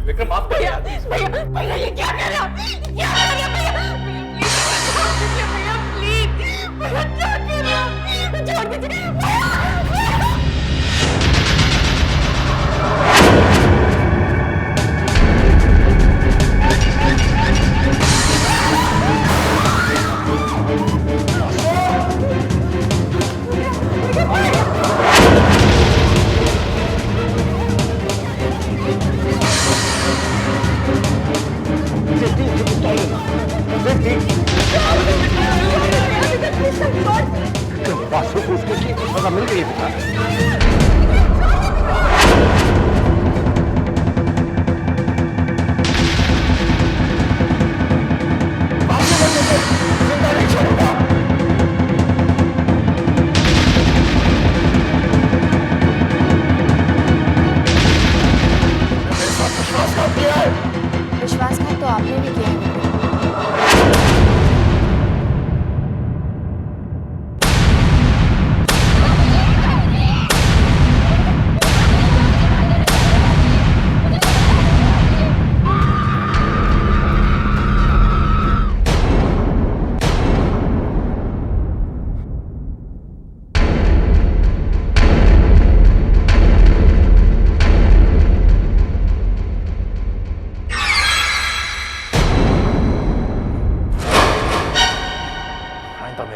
विक्रम माफ कर भैया भैया भैया ये क्या कर रहे हो? क्या कर रहे हो भैया? प्लीज भैया क्या कर रहे हो? छोड़ दीजिए भैया। वासु को उसके लिए कुछ सजा मिल गई है। विश्वासघात तो आपने भी किया है।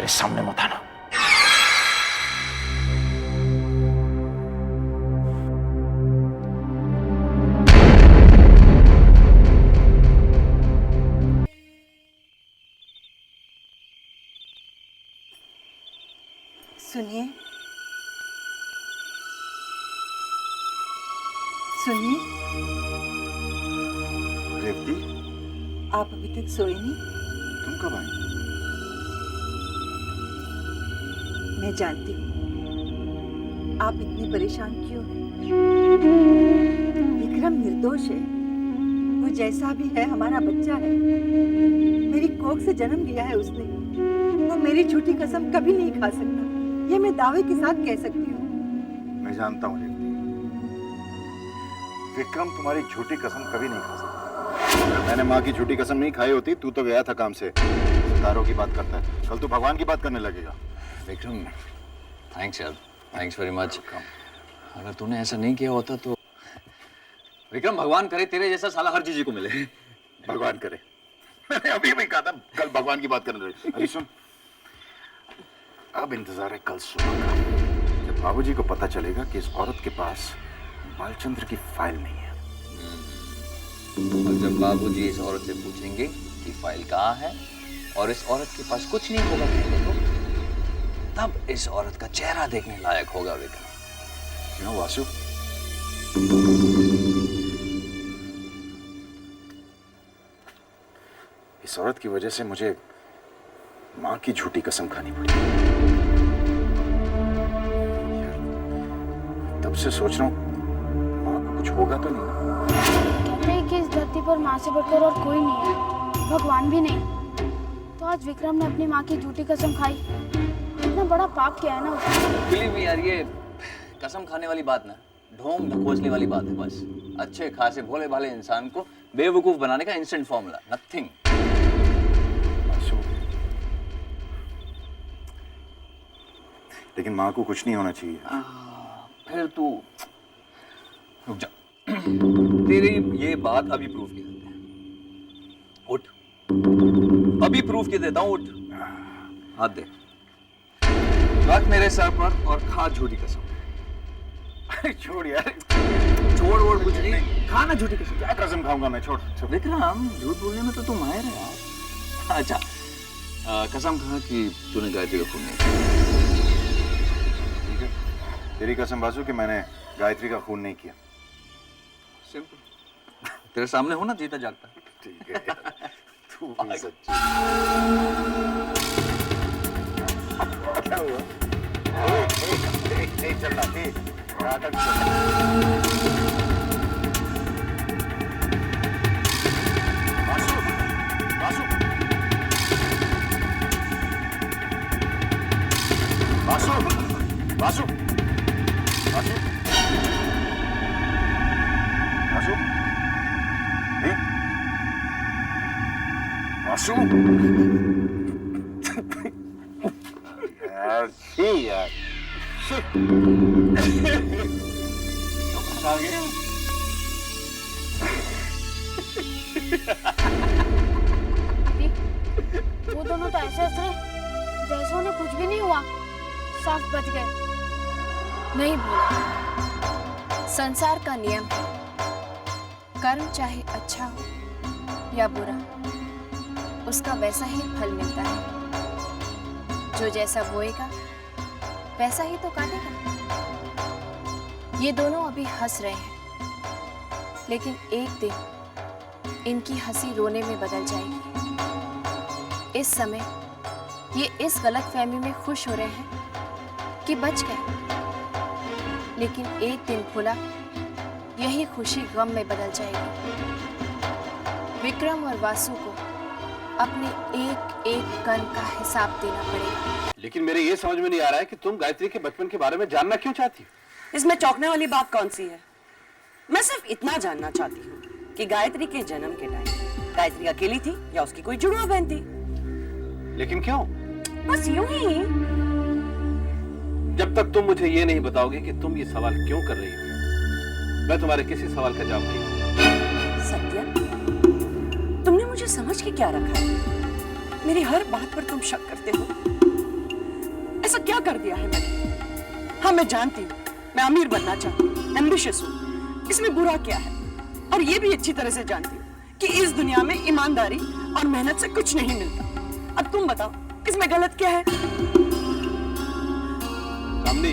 सामने मत आना। सुनिए सुनिए, रेवती, आप अभी तक सोए नहीं? तुम कब आई? मैं जानती हूँ आप इतनी परेशान क्यों हैं। विक्रम निर्दोष है, वो जैसा भी है हमारा बच्चा है। मेरी कोख से जन्म लिया है उसने। वो मेरी झूठी कसम कभी नहीं खा सकता, ये मैं दावे के साथ कह सकती हूँ। मैं जानता हूँ रेवती, विक्रम तुम्हारी झूठी कसम कभी नहीं खा सकता। मैंने माँ की झूठी कसम नहीं खाई होती, तू तो गया था काम से। सितारों की बात करता है, कल तू भगवान की बात करने लगेगा। विक्रम थैंक्स यार, थैंक्स वेरी मच। अगर तूने ऐसा नहीं किया होता तो विक्रम, भगवान करे तेरे जैसा साला हर चीज को मिले। भगवान करे। मैंने अभी भी कहा था कल भगवान की बात करने लगे। अरे सुन, अब इंतजार है कल सुबह का, जब बाबूजी को पता चलेगा कि इस औरत के पास बालचंद्र की फाइल नहीं है। और जब बाबूजी इस औरत से पूछेंगे कि फाइल कहाँ है और इस औरत के पास कुछ नहीं होगा कहने को, तब इस औरत का चेहरा देखने लायक होगा विक्रम। क्यों वासु? इस औरत की वजह से मुझे माँ की झूठी कसम खानी पड़ी। यार, तब से सोच रहा हूँ माँ को कुछ होगा तो नहीं ना? कहते हैं कि इस धरती पर माँ से बढ़कर और कोई नहीं है, भगवान भी नहीं। तो आज विक्रम ने अपनी माँ की झूठी कसम खाई। इतना बड़ा पाप किया है ना उसने। बिलीव मी यार, ये कसम खाने वाली बात ना ढोंग ढकोसले वाली बात है। बस अच्छे खासे भोले भाले इंसान को बेवकूफ बनाने का इंस्टेंट फॉर्मूला, नथिंग। लेकिन माँ को कुछ नहीं होना चाहिए। फिर तू रुक जा। तेरी ये बात अभी प्रूफ की देते हैं। उठ, अभी प्रूफ की देता हूँ। उठ, हाथ दे, रख मेरे सर पर और खा झूठी कसम। छोड़ यार, छोड़ वोड़ कुछ नहीं, खा ना झूठी कसम। क्या कसम खाऊंगा मैं? छोड़। विक्रम, झूठ बोलने में तो तू माहिर है यार। अच्छा, कसम खा कि तूने गायत्री का खून नहीं किया। ठीक है, तेरी कसम बासु कि मैंने गायत्री का खून नहीं किया। सिंपल, तेरे सामने हो ना जीता जागता। ठीक है तू भी सच्ची। क्या हुआ? नहीं चल रहा थी नाटक। बासु, बासु, बासु, बासु, बासु, बासु, आंसू? यार छी यार। आ गया। दीदी, वो दोनों तो ऐसे हंस रहे जैसे उन्हें कुछ भी नहीं हुआ। साफ बच गए। नहीं भूला, संसार का नियम है, कर्म चाहे अच्छा हो या बुरा, उसका वैसा ही फल मिलता है। जो जैसा बोएगा वैसा ही तो काटेगा। ये दोनों अभी हंस रहे हैं, लेकिन एक दिन इनकी हंसी रोने में बदल जाएगी। इस समय ये इस गलतफहमी में खुश हो रहे हैं कि बच गए, लेकिन एक दिन भूला यही खुशी गम में बदल जाएगी। विक्रम और वासु को अपने एक एक कण का हिसाब देना पड़ेगा। लेकिन मेरे ये समझ में नहीं आ रहा है कि तुम गायत्री के बचपन के बारे में जानना क्यों चाहती हो? इसमें चौंकने वाली बात कौन सी है? मैं सिर्फ इतना जानना चाहती हूँ कि गायत्री के जन्म के टाइम गायत्री अकेली थी या उसकी कोई जुड़वा बहन थी? लेकिन क्यों? बस यूं ही। जब तक तुम मुझे ये नहीं बताओगे कि तुम ये सवाल क्यों कर रही हो, मैं तुम्हारे किसी सवाल का जवाब नहीं दूंगा। सत्या, तुमने मुझे समझ के क्या रखा है? मेरी हर बात पर तुम शक करते हो। ऐसा क्या कर दिया है मैंने? हाँ, मैं जानती हूँ, मैं अमीर बनना चाहती हूँ, एम्बिशियस हूँ। इसमें बुरा क्या है? और ये भी अच्छी तरह से जानती हूँ कि इस दुनिया में ईमानदारी और मेहनत से कुछ नहीं मिलता। अब तुम बताओ, इसमें गलत क्या है? सामने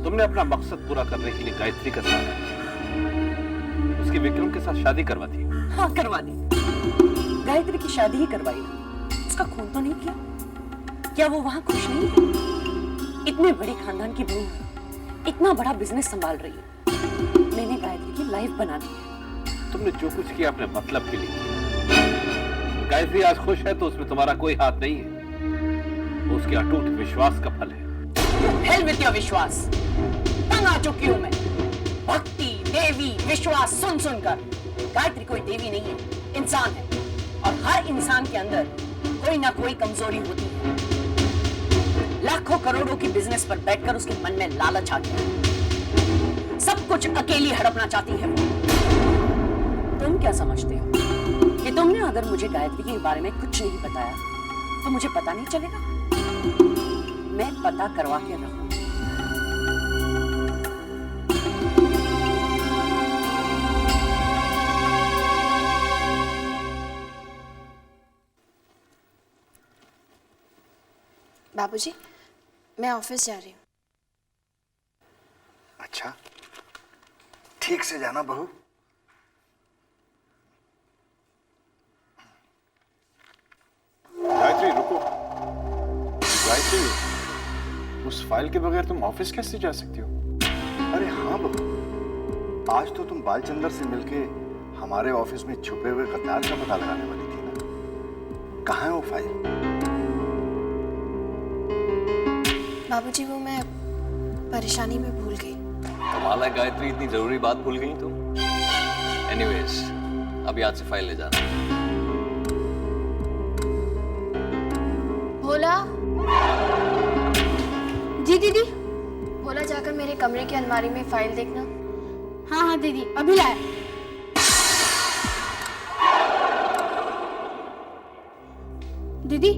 तुमने अपना मकसद पूरा करने के लिए गायत्री का साथ दिया। उसकी विक्रम के साथ शादी करवा दी। हाँ, करवा दी। गायत्री की शादी ही करवाई ना, उसका खून तो नहीं किया। क्या वो वहां खुश नहीं है? इतने बड़े खानदान की बहू है, इतना बड़ा बिजनेस संभाल रही है। मैंने गायत्री की लाइफ बना दी है। तुमने जो कुछ किया अपने मतलब के लिए किया। गायत्री आज खुश है तो उसमें तुम्हारा कोई हाथ नहीं है, वो उसके अटूट विश्वास का फल है। हेल विद योर विश्वास। तंग आ चुकी हूं मैं। भक्ति, देवी, विश्वास सुन सुनकर। गायत्री कोई देवी नहीं है, इंसान है, और हर इंसान के अंदर कोई ना कोई कमजोरी होती है। लाखों करोड़ों की बिजनेस पर बैठकर उसके मन में लालच आ गया। सब कुछ अकेली हड़पना चाहती है वो। तुम क्या समझते हो कि तुमने अगर मुझे गायत्री के बारे में कुछ नहीं बताया तो मुझे पता नहीं चलेगा? मैं पता करवा के रहूं। बाबूजी, मैं ऑफिस जा रही हूँ। अच्छा, ठीक से जाना बहू। गायत्री रुको। गायत्री, उस फाइल के बगैर तुम ऑफिस कैसे जा सकती हो? अरे हाँ बहू, आज तो तुम बालचंदर से मिलके हमारे ऑफिस में छुपे हुए गद्दार का पता लगाने वाली थी ना। कहाँ है वो फाइल? बाबूजी, वो मैं परेशानी में भूल गई। कमाल है गायत्री, इतनी जरूरी बात भूल गई तुम। एनीवेज, अभी आज से फाइल ले जाना। भोला। जी दीदी। भोला, जाकर मेरे कमरे की अलमारी में फाइल देखना। हाँ हाँ दीदी, अभी लाया। दीदी,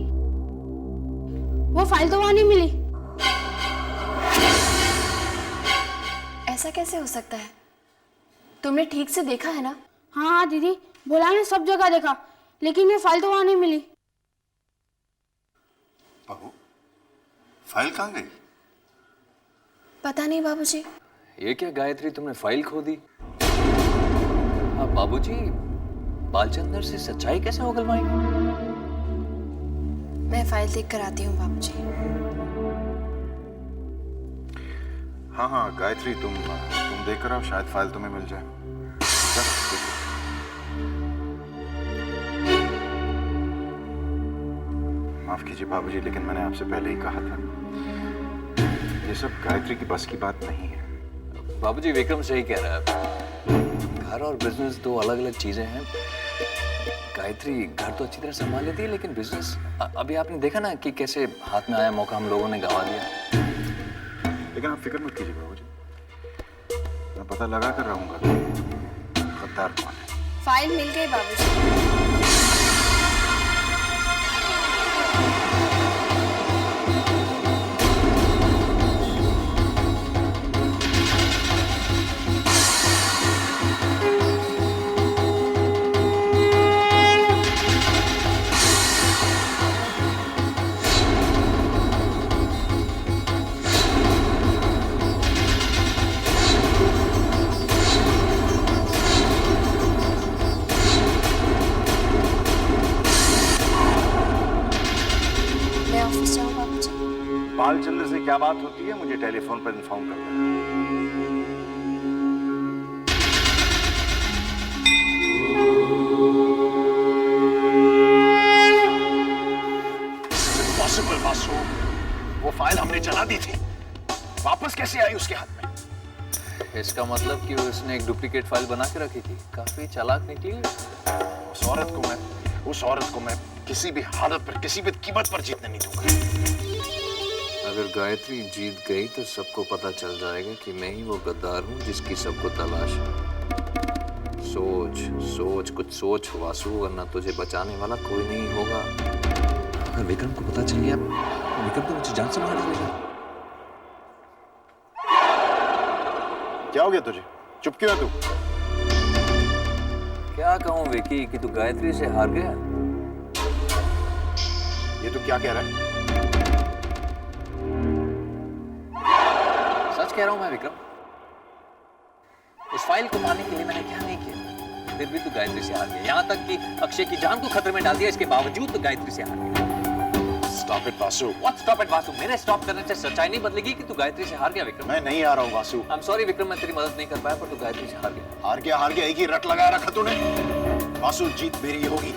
वो फाइल तो वहां नहीं मिली। ऐसा कैसे हो सकता है? तुमने ठीक से देखा है ना? हाँ हाँ दीदी, भोला ने सब जगह देखा, लेकिन ये फाइल तो वहां नहीं मिली। बहू, फाइल कहाँ गई? पता नहीं बाबूजी। ये क्या गायत्री, तुमने फाइल खो दी? अब बाबूजी बालचंदर से सच्चाई कैसे उगलवाएंगे? मैं फाइल देख कर आती हूँ बाबूजी। हाँ हाँ गायत्री, तुम देख कर आओ, शायद फाइल तुम्हें मिल जाए। जा, देखो। माफ कीजिए बाबूजी, लेकिन मैंने आपसे पहले ही कहा था, ये सब गायत्री की बस की बात नहीं है। बाबूजी विक्रम सही कह रहा है, घर और बिजनेस दो अलग अलग चीजें हैं। गायत्री घर तो अच्छी तरह संभाल लेती है, लेकिन बिजनेस अभी आपने देखा ना कि कैसे हाथ में आया मौका हम लोगों ने गंवा दिया। लेकिन आप फिक्र मत कीजिए बाबूजी, मैं पता लगा कर रहूंगा कि गद्दार कौन है। फाइल मिल गई बाबूजी। मैं ऑफिस जाऊँ बाबूजी? बालचंद्र से क्या बात होती है मुझे टेलीफोन पर इन्फॉर्म कर देना। Impossible, वासु। वो फाइल हमने जला दी थी, वापस कैसे आई उसके हाथ में? इसका मतलब कि उसने एक डुप्लीकेट फाइल बना के रखी थी। काफी चालाक निकली। उस औरत को मैं किसी भी हालत पर, किसी भी कीमत पर जीतने नहीं दूंगा। अगर गायत्री जीत गई तो सबको पता चल जाएगा कि मैं ही वो गद्दार हूँ जिसकी सबको तलाश है। सोच सोच, कुछ सोच वासु, वरना तुझे बचाने वाला कोई नहीं होगा। अगर विक्रम को पता चल गया, विक्रम तो मुझे जान से मार देगा। क्या हो गया तुझे? चुप क्यों है तू? क्या कहूँ विकी कि तू गायत्री से हार गया। ये तू क्या कह रहा है? सच कह रहा हूँ मैं विक्रम। उस फाइल को पाने के लिए मैंने क्या नहीं किया, फिर भी तू गायत्री से हार गया। यहाँ तक कि अक्षय की जान को खतरे में डाल दिया, इसके बावजूद तो गायत्री से हार गया। Stop it, Vasu. What stop it, Vasu? मेरे स्टॉप करने से सच्चाई नहीं बदलेगी कि तू गायत्री से हार गया विक्रम। मैं नहीं आ रहा हूँ वासु। I'm sorry विक्रम, मैं तेरी मदद नहीं कर पाया, पर तू गायत्री से हार गया। हार गया, एक ही रट लगा रखा तूने। वासु, जीत मेरी होगी।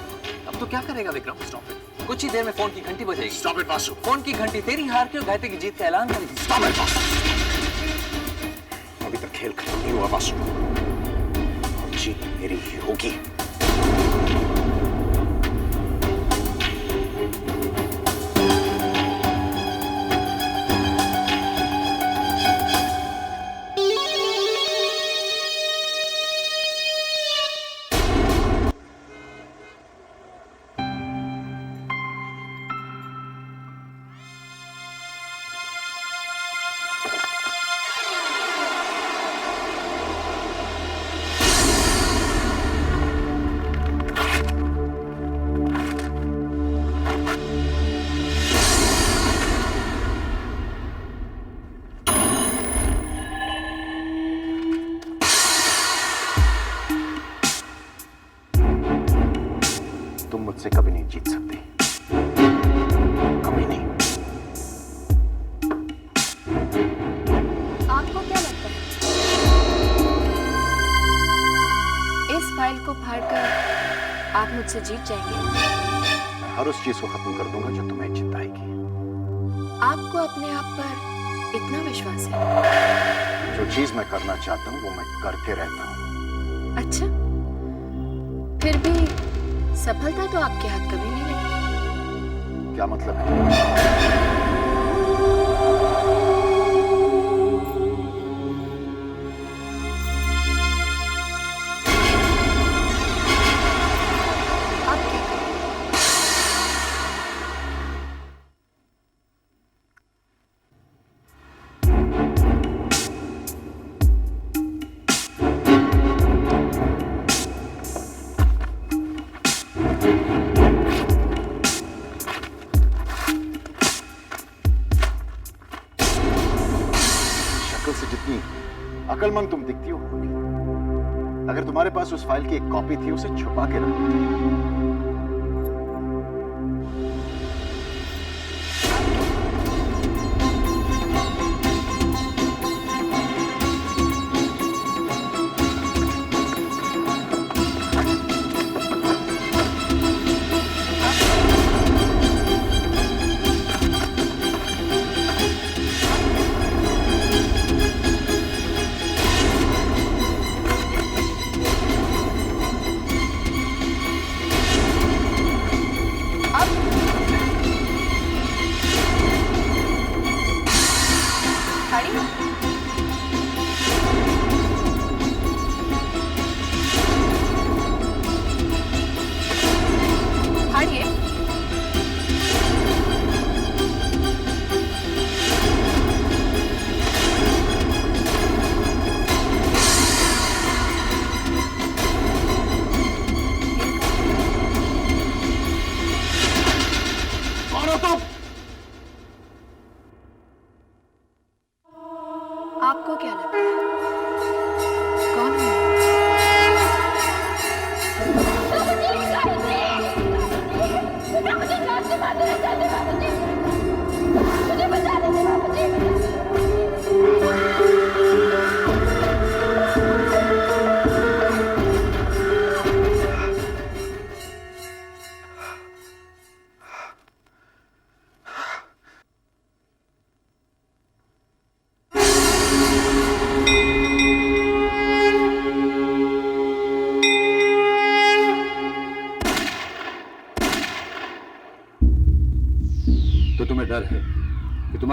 अब तो क्या करेगा विक्रम? Stop it. कुछ ही देर में फोन की घंटी बजेगी। Stop it, Vasu. फोन की घंटी तेरी हार के और गायत्री की जीत का ऐलान करेगी। Stop it, Vasu. अभी तक खेल खत्म नहीं हुआ वासु, और जीत मेरी ही होगी। तुम मुझसे कभी नहीं जीत सकती, कभी नहीं। आपको क्या लगता है इस फाइल को फाड़कर आप मुझसे जीत जाएंगे? मैं हर उस चीज को खत्म कर दूंगा जो तुम्हें जिताएगी। आपको अपने आप पर इतना विश्वास है? जो चीज मैं करना चाहता हूँ वो मैं करके रहता हूँ। अच्छा, फिर भी सफलता तो आपके हाथ कभी नहीं लगी। क्या मतलब है? आप क्या करें? शक्ल से जितनी अकलमंद तुम दिखती हो, अगर तुम्हारे पास उस फाइल की एक कॉपी थी, उसे छुपा के रखो।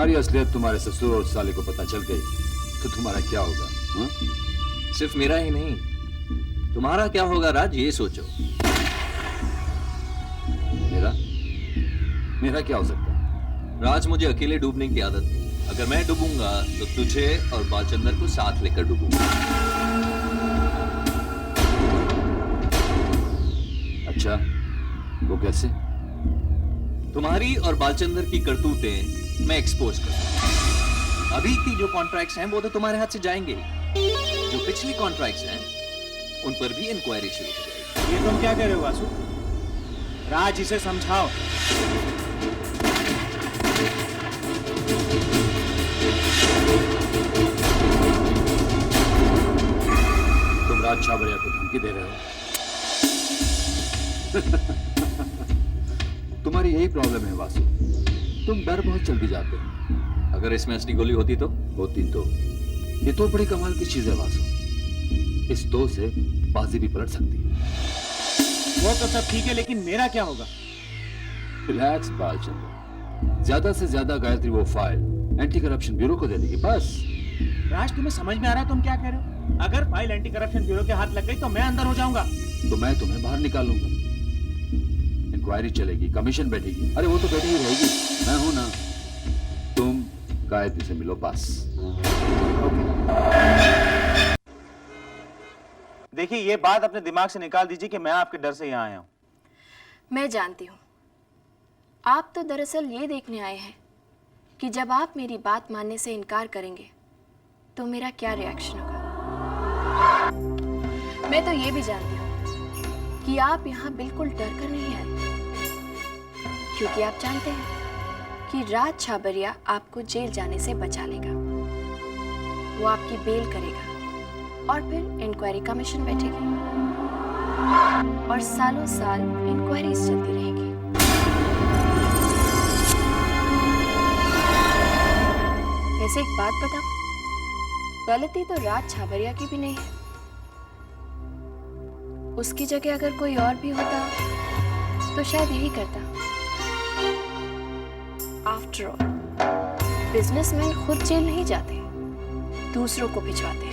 हमारी असलियत तुम्हारे ससुर और साले को पता चल गई तो तुम्हारा क्या होगा? हाँ? सिर्फ मेरा ही नहीं, तुम्हारा क्या होगा राज, ये सोचो। मेरा क्या हो सकता है? राज, मुझे अकेले डूबने की आदत है। अगर मैं डूबूंगा तो तुझे और बालचंदर को साथ लेकर डूबूंगा। अच्छा, वो कैसे? तुम्हारी और बालचंदर की करतूतें मैं एक्सपोज करूंगा। अभी की जो कॉन्ट्रैक्ट्स हैं वो तो तुम्हारे हाथ से जाएंगे ही। जो पिछली कॉन्ट्रैक्ट्स हैं उन पर भी इंक्वायरी शुरू हो जाएगी। ये तुम क्या कह रहे हो वासु? राज, इसे समझाओ। तुम राज छाबरिया को धमकी दे रहे हो? तुम्हारी यही प्रॉब्लम है वासु, तुम डर बहुत जल्दी जाते हो। अगर इसमें असली गोली होती तो ये तो बड़ी कमाल की चीज है वासु। इस दो से बाजी भी पलट सकती है। वो तो सब ठीक है, लेकिन मेरा क्या होगा? रिलैक्स बालचंद्र, ज्यादा से ज्यादा गायत्री वो फाइल एंटी करप्शन ब्यूरो को दे देगी, बस। राज, तुम्हें समझ में आ रहा है तुम क्या कह रहे हो? अगर फाइल एंटी करप्शन ब्यूरो के हाथ लग गई तो मैं अंदर हो जाऊंगा। तो मैं तुम्हें बाहर निकालूंगा, इंक्वायरी चलेगी, कमीशन बैठेगी। अरे वो तो बैठी ही रहेगी, मैं हूं ना। तुम गायत्री से मिलो बस। देखिए, ये बात अपने दिमाग से निकाल दीजिए कि मैं आपके डर से यहाँ आया हूँ। मैं जानती हूँ, आप तो दरअसल ये देखने आए हैं कि जब आप मेरी बात मानने से इनकार करेंगे तो मेरा क्या रिएक्शन होगा। मैं तो ये भी जानती हूँ कि आप यहाँ बिल्कुल डर कर नहीं आए, क्योंकि आप जानते हैं कि राज छाबरिया आपको जेल जाने से बचा लेगा। वो आपकी बेल करेगा और फिर इंक्वायरी कमीशन बैठेगी और सालों साल इंक्वायरीज चलती रहेगी। वैसे एक बात बताऊं, गलती तो राज छाबरिया की भी नहीं है। उसकी जगह अगर कोई और भी होता तो शायद यही करता। आफ्टर ऑल, बिजनेसमैन खुद जेल नहीं जाते, दूसरों को भिजवाते हैं।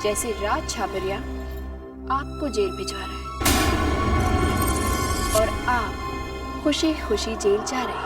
जैसे राज छाबरिया आपको जेल भिजवा रहा है और आप खुशी खुशी जेल जा रहे हैं।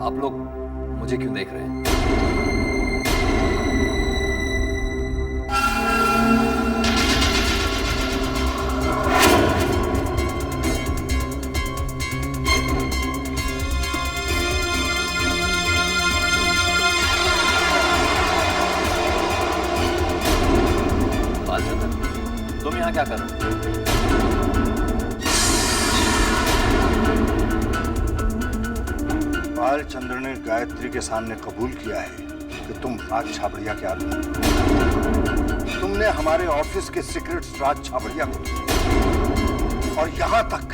आप लोग मुझे क्यों देख रहे हैं? बालचंदर, तुम यहाँ क्या कर रहे हो? बालचंद्र ने गायत्री के सामने कबूल किया है कि तुम राज छाबड़िया के आदमी हो। तुमने हमारे ऑफिस के सीक्रेट्स राज छाबड़िया को दिए और यहां तक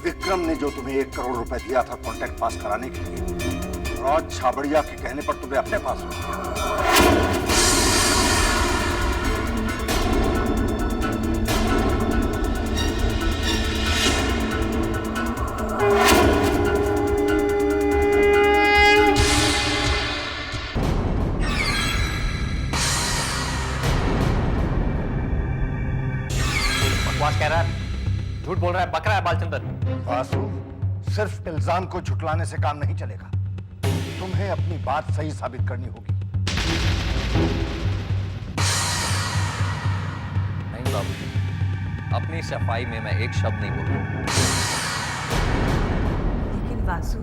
विक्रम ने जो तुम्हें 1 करोड़ रुपए दिया था कॉन्ट्रैक्ट पास कराने के लिए, राज छाबड़िया के कहने पर तुम्हें अपने पास रख लिया। बकवास कह रहा है, झूठ बोल रहा है, बक रहा है बालचंदर। वासु, सिर्फ इल्जाम को झुटलाने से काम नहीं चलेगा। तुम्हें अपनी बात सही साबित करनी होगी। नहीं बाबूजी, अपनी सफाई में मैं एक शब्द नहीं बोलूंगा। लेकिन वासु,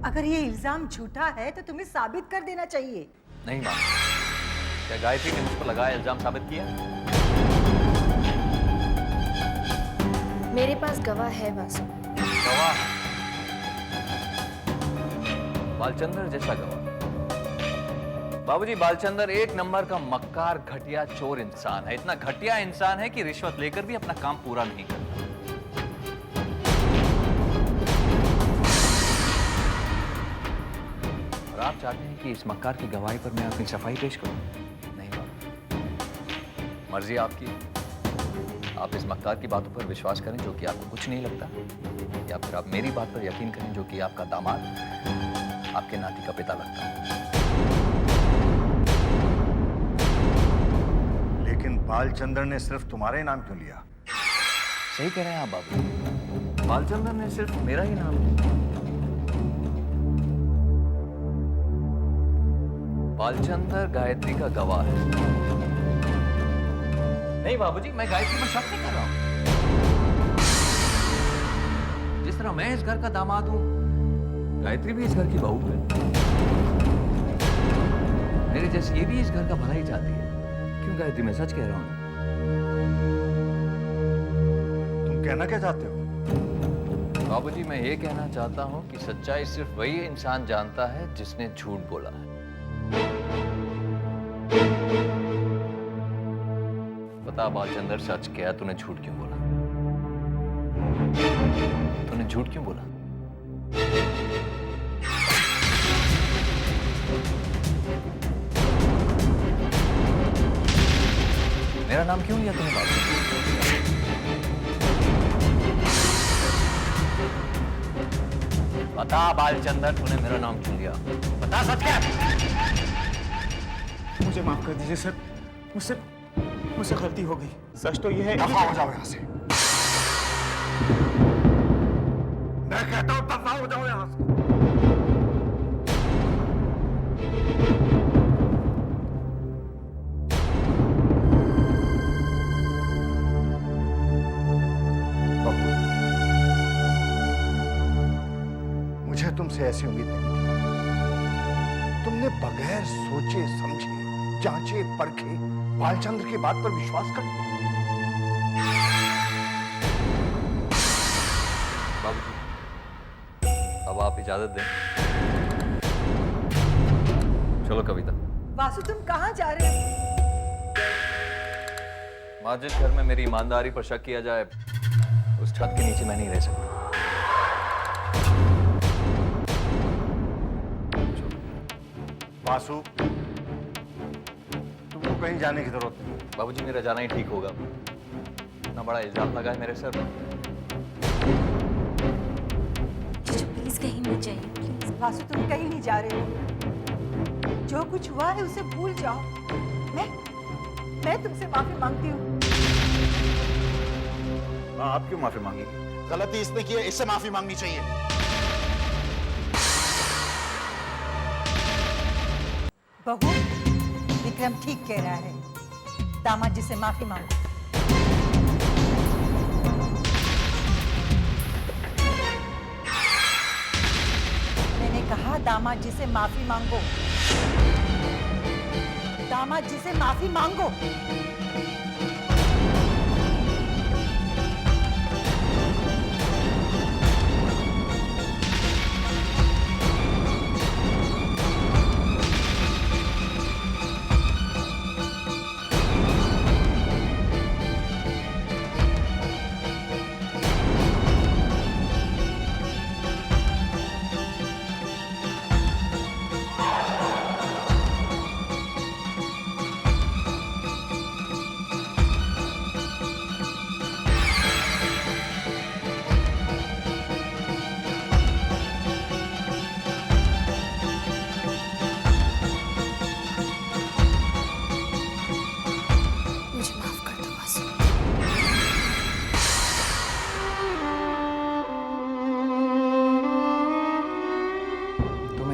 अगर ये इल्जाम झूठा है तो तुम्हें साबित कर देना चाहिए। नहीं मां, क्या गायत्री ने मुझ पर लगाया इल्जाम साबित किया? मेरे पास गवाह है वासु। गवाह? बालचंद्र जैसा गवाह? बाबूजी, बालचंद्र एक नंबर का मक्कार, घटिया, चोर इंसान है। इतना घटिया इंसान है कि रिश्वत लेकर भी अपना काम पूरा नहीं करता। और आप चाहते हैं कि इस मक्कार की गवाही पर मैं अपनी सफाई पेश करूं? नहीं बाबू, मर्जी आपकी। आप इस मक्कार की बातों पर विश्वास करें जो कि आपको कुछ नहीं लगता, या फिर आप मेरी बात पर यकीन करें जो कि आपका दामाद आपके नाती का पिता लगता है। लेकिन बालचंद्र ने सिर्फ तुम्हारे नाम क्यों लिया? सही कह रहे हैं आप बाबू, बालचंद्र ने सिर्फ मेरा ही नाम लिया। बालचंद्र गायत्री का गवाह है। नहीं बाबूजी, मैं गायत्री पर शक नहीं कर रहा हूं। जिस तरह मैं इस घर का दामाद हूं, गायत्री भी इस घर की बहू है। मेरे जैसे ये भी इस घर का भला ही चाहती है। क्यों गायत्री, मैं सच कह रहा हूं। तुम कहना क्या चाहते हो? बाबूजी, मैं ये कहना चाहता हूं कि सच्चाई सिर्फ वही इंसान जानता है जिसने झूठ बोला है। बता बालचंद्र, सच क्या? तूने झूठ क्यों बोला? तूने झूठ क्यों बोला? मेरा नाम क्यों लिया तूने बालचंद्र? बता बालचंद्र, तूने मेरा नाम क्यों लिया? बता सच क्या? मुझे माफ कर दीजिए सर, मुझसे गलती हो गई। सच तो यह है। दफा हो जाओ यहाँ से। मैं कहता हूँ दफा हो जाओ यहाँ से। मुझे तुमसे ऐसी उम्मीद नहीं थी। तुमने बगैर सोचे समझे, जांचे परखे बालचंद्र की बात पर विश्वास कर लिया। बाबूजी, अब आप इजाजत दें। चलो कविता। वासु, तुम कहाँ जा रहे हो? माँ, जिस घर में मेरी ईमानदारी पर शक किया जाए, उस छत के नीचे मैं नहीं रह सकता। वासु, तुमको कहीं जाने की जरूरत नहीं। बाबूजी, मेरा जाना ही ठीक होगा। इतना बड़ा इल्जाम लगा है मेरे सर पर। प्लीज कहीं मत जाइए, प्लीज। वासु, तुम कहीं नहीं जा रहे हो। जो कुछ हुआ है उसे भूल जाओ। मैं तुमसे माफी मांगती हूँ। आप क्यों माफी मांगेंगे? गलती इसने की है, इससे माफी मांगनी चाहिए। बहू, विक्रम ठीक कह रहा है। दामाद जी से माफी मांगो। मैंने कहा दामाद जी से माफी मांगो। दामाद जी से माफी मांगो।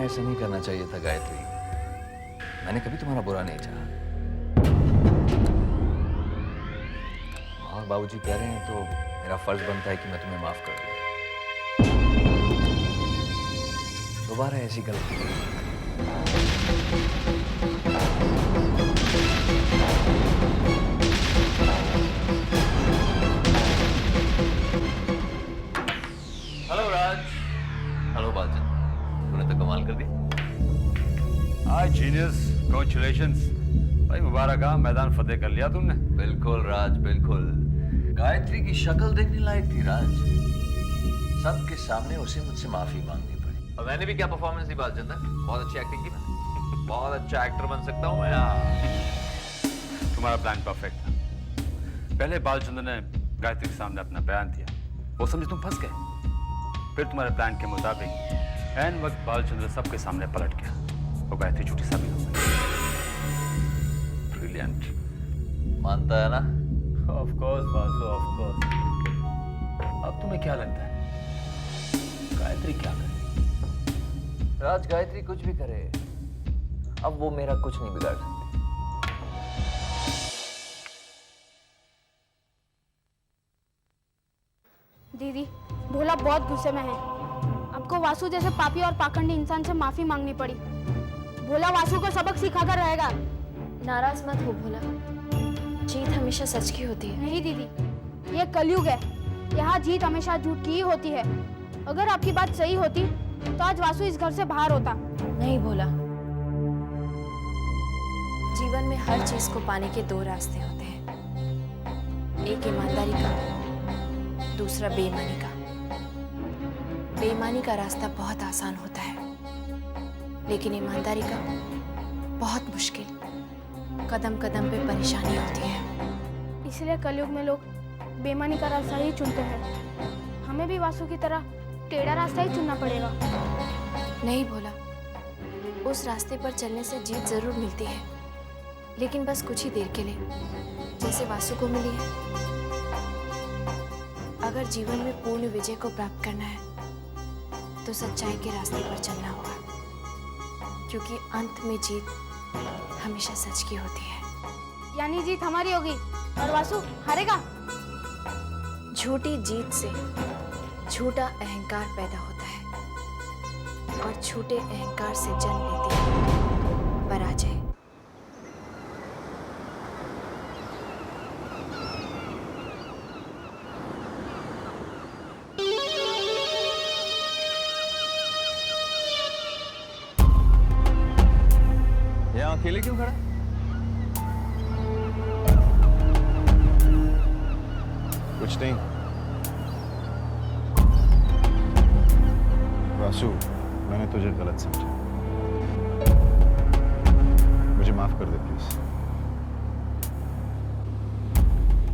ऐसा नहीं करना चाहिए था गायत्री। मैंने कभी तुम्हारा बुरा नहीं चाहा। और बाबूजी कह रहे हैं तो मेरा फर्ज बनता है कि मैं तुम्हें माफ कर दूं। दोबारा ऐसी गलती नहीं। हाय जीनियस, कांग्रेचुलेशंस भाई, मुबारक, मैदान फतेह कर लिया तुमने। बिल्कुल राज, बिल्कुल। गायत्री की शक्ल देखने लायक थी राज। सबके सामने उसे मुझसे माफी मांगनी पड़ी। और मैंने भी क्या परफॉर्मेंस दी बालचंदर, बहुत अच्छी एक्टिंग की मैंने। बहुत अच्छा एक्टर बन सकता हूँ मैं। तुम्हारा प्लान परफेक्ट था। पहले बालचंद्र ने गायत्री के सामने अपना बयान दिया, वो समझे तुम फंस गए। फिर तुम्हारे प्लान के मुताबिक ऐन वक्त बालचंद्र सबके सामने पलट गया, वो गायत्री झूठी साबित हो गई। ब्रिलियंट। मानता है ना? Of course Basu, of course. अब तुम्हें क्या लगता है गायत्री क्या करे? राज, गायत्री कुछ भी करे, अब वो मेरा कुछ नहीं बिगाड़ सकती। दीदी, भोला बहुत गुस्से में है। आपको वासु जैसे पापी और पाखंडी इंसान से माफी मांगनी पड़ी। भोला वासु को सबक सिखाकर रहेगा। नाराज मत हो भोला, जीत हमेशा सच की होती है। नहीं दीदी, ये कलयुग है, यहाँ जीत हमेशा झूठ की ही होती है। अगर आपकी बात सही होती तो आज वासु इस घर से बाहर होता। नहीं भोला, जीवन में हर चीज को पाने के दो रास्ते होते हैं, एक ईमानदारी का, दूसरा बेईमानी का। बेईमानी का रास्ता बहुत आसान होता है, लेकिन ईमानदारी का बहुत मुश्किल। कदम कदम पे परेशानी होती है। इसलिए कलयुग में लोग बेईमानी का रास्ता ही चुनते हैं। हमें भी वासु की तरह टेढ़ा रास्ता ही चुनना पड़ेगा। नहीं भोला, उस रास्ते पर चलने से जीत जरूर मिलती है, लेकिन बस कुछ ही देर के लिए, जैसे वासु को मिली है। अगर जीवन में पूर्ण विजय को प्राप्त करना है तो सच्चाई के रास्ते पर चलना होगा, क्योंकि अंत में जीत हमेशा सच की होती है। यानी जीत हमारी होगी और वासु हारेगा। झूठी जीत से झूठा अहंकार पैदा होता है, और झूठे अहंकार से जन्म लेती है पराजय। यहाँ अकेले क्यों खड़ा? कुछ नहीं वासु, मैंने तुझे गलत समझा, मुझे माफ कर दे प्लीज।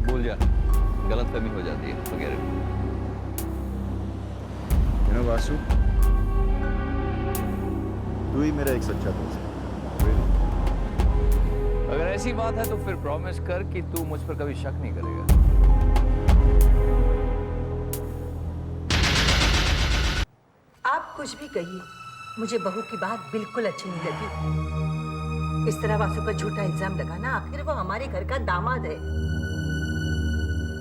भूल जा, गलतफहमी हो जाती है वगैरह। वासु, तू ही मेरा एक सच्चा दोस्त है। अगर ऐसी बात है तो फिर प्रॉमिस कर कि तू मुझ पर कभी शक नहीं करेगा। आप कुछ भी कहिए, मुझे बहू की बात बिल्कुल अच्छी नहीं लगी। इस तरह वासु पर झूठा इल्जाम लगाना, आखिर वो हमारे घर का दामाद है।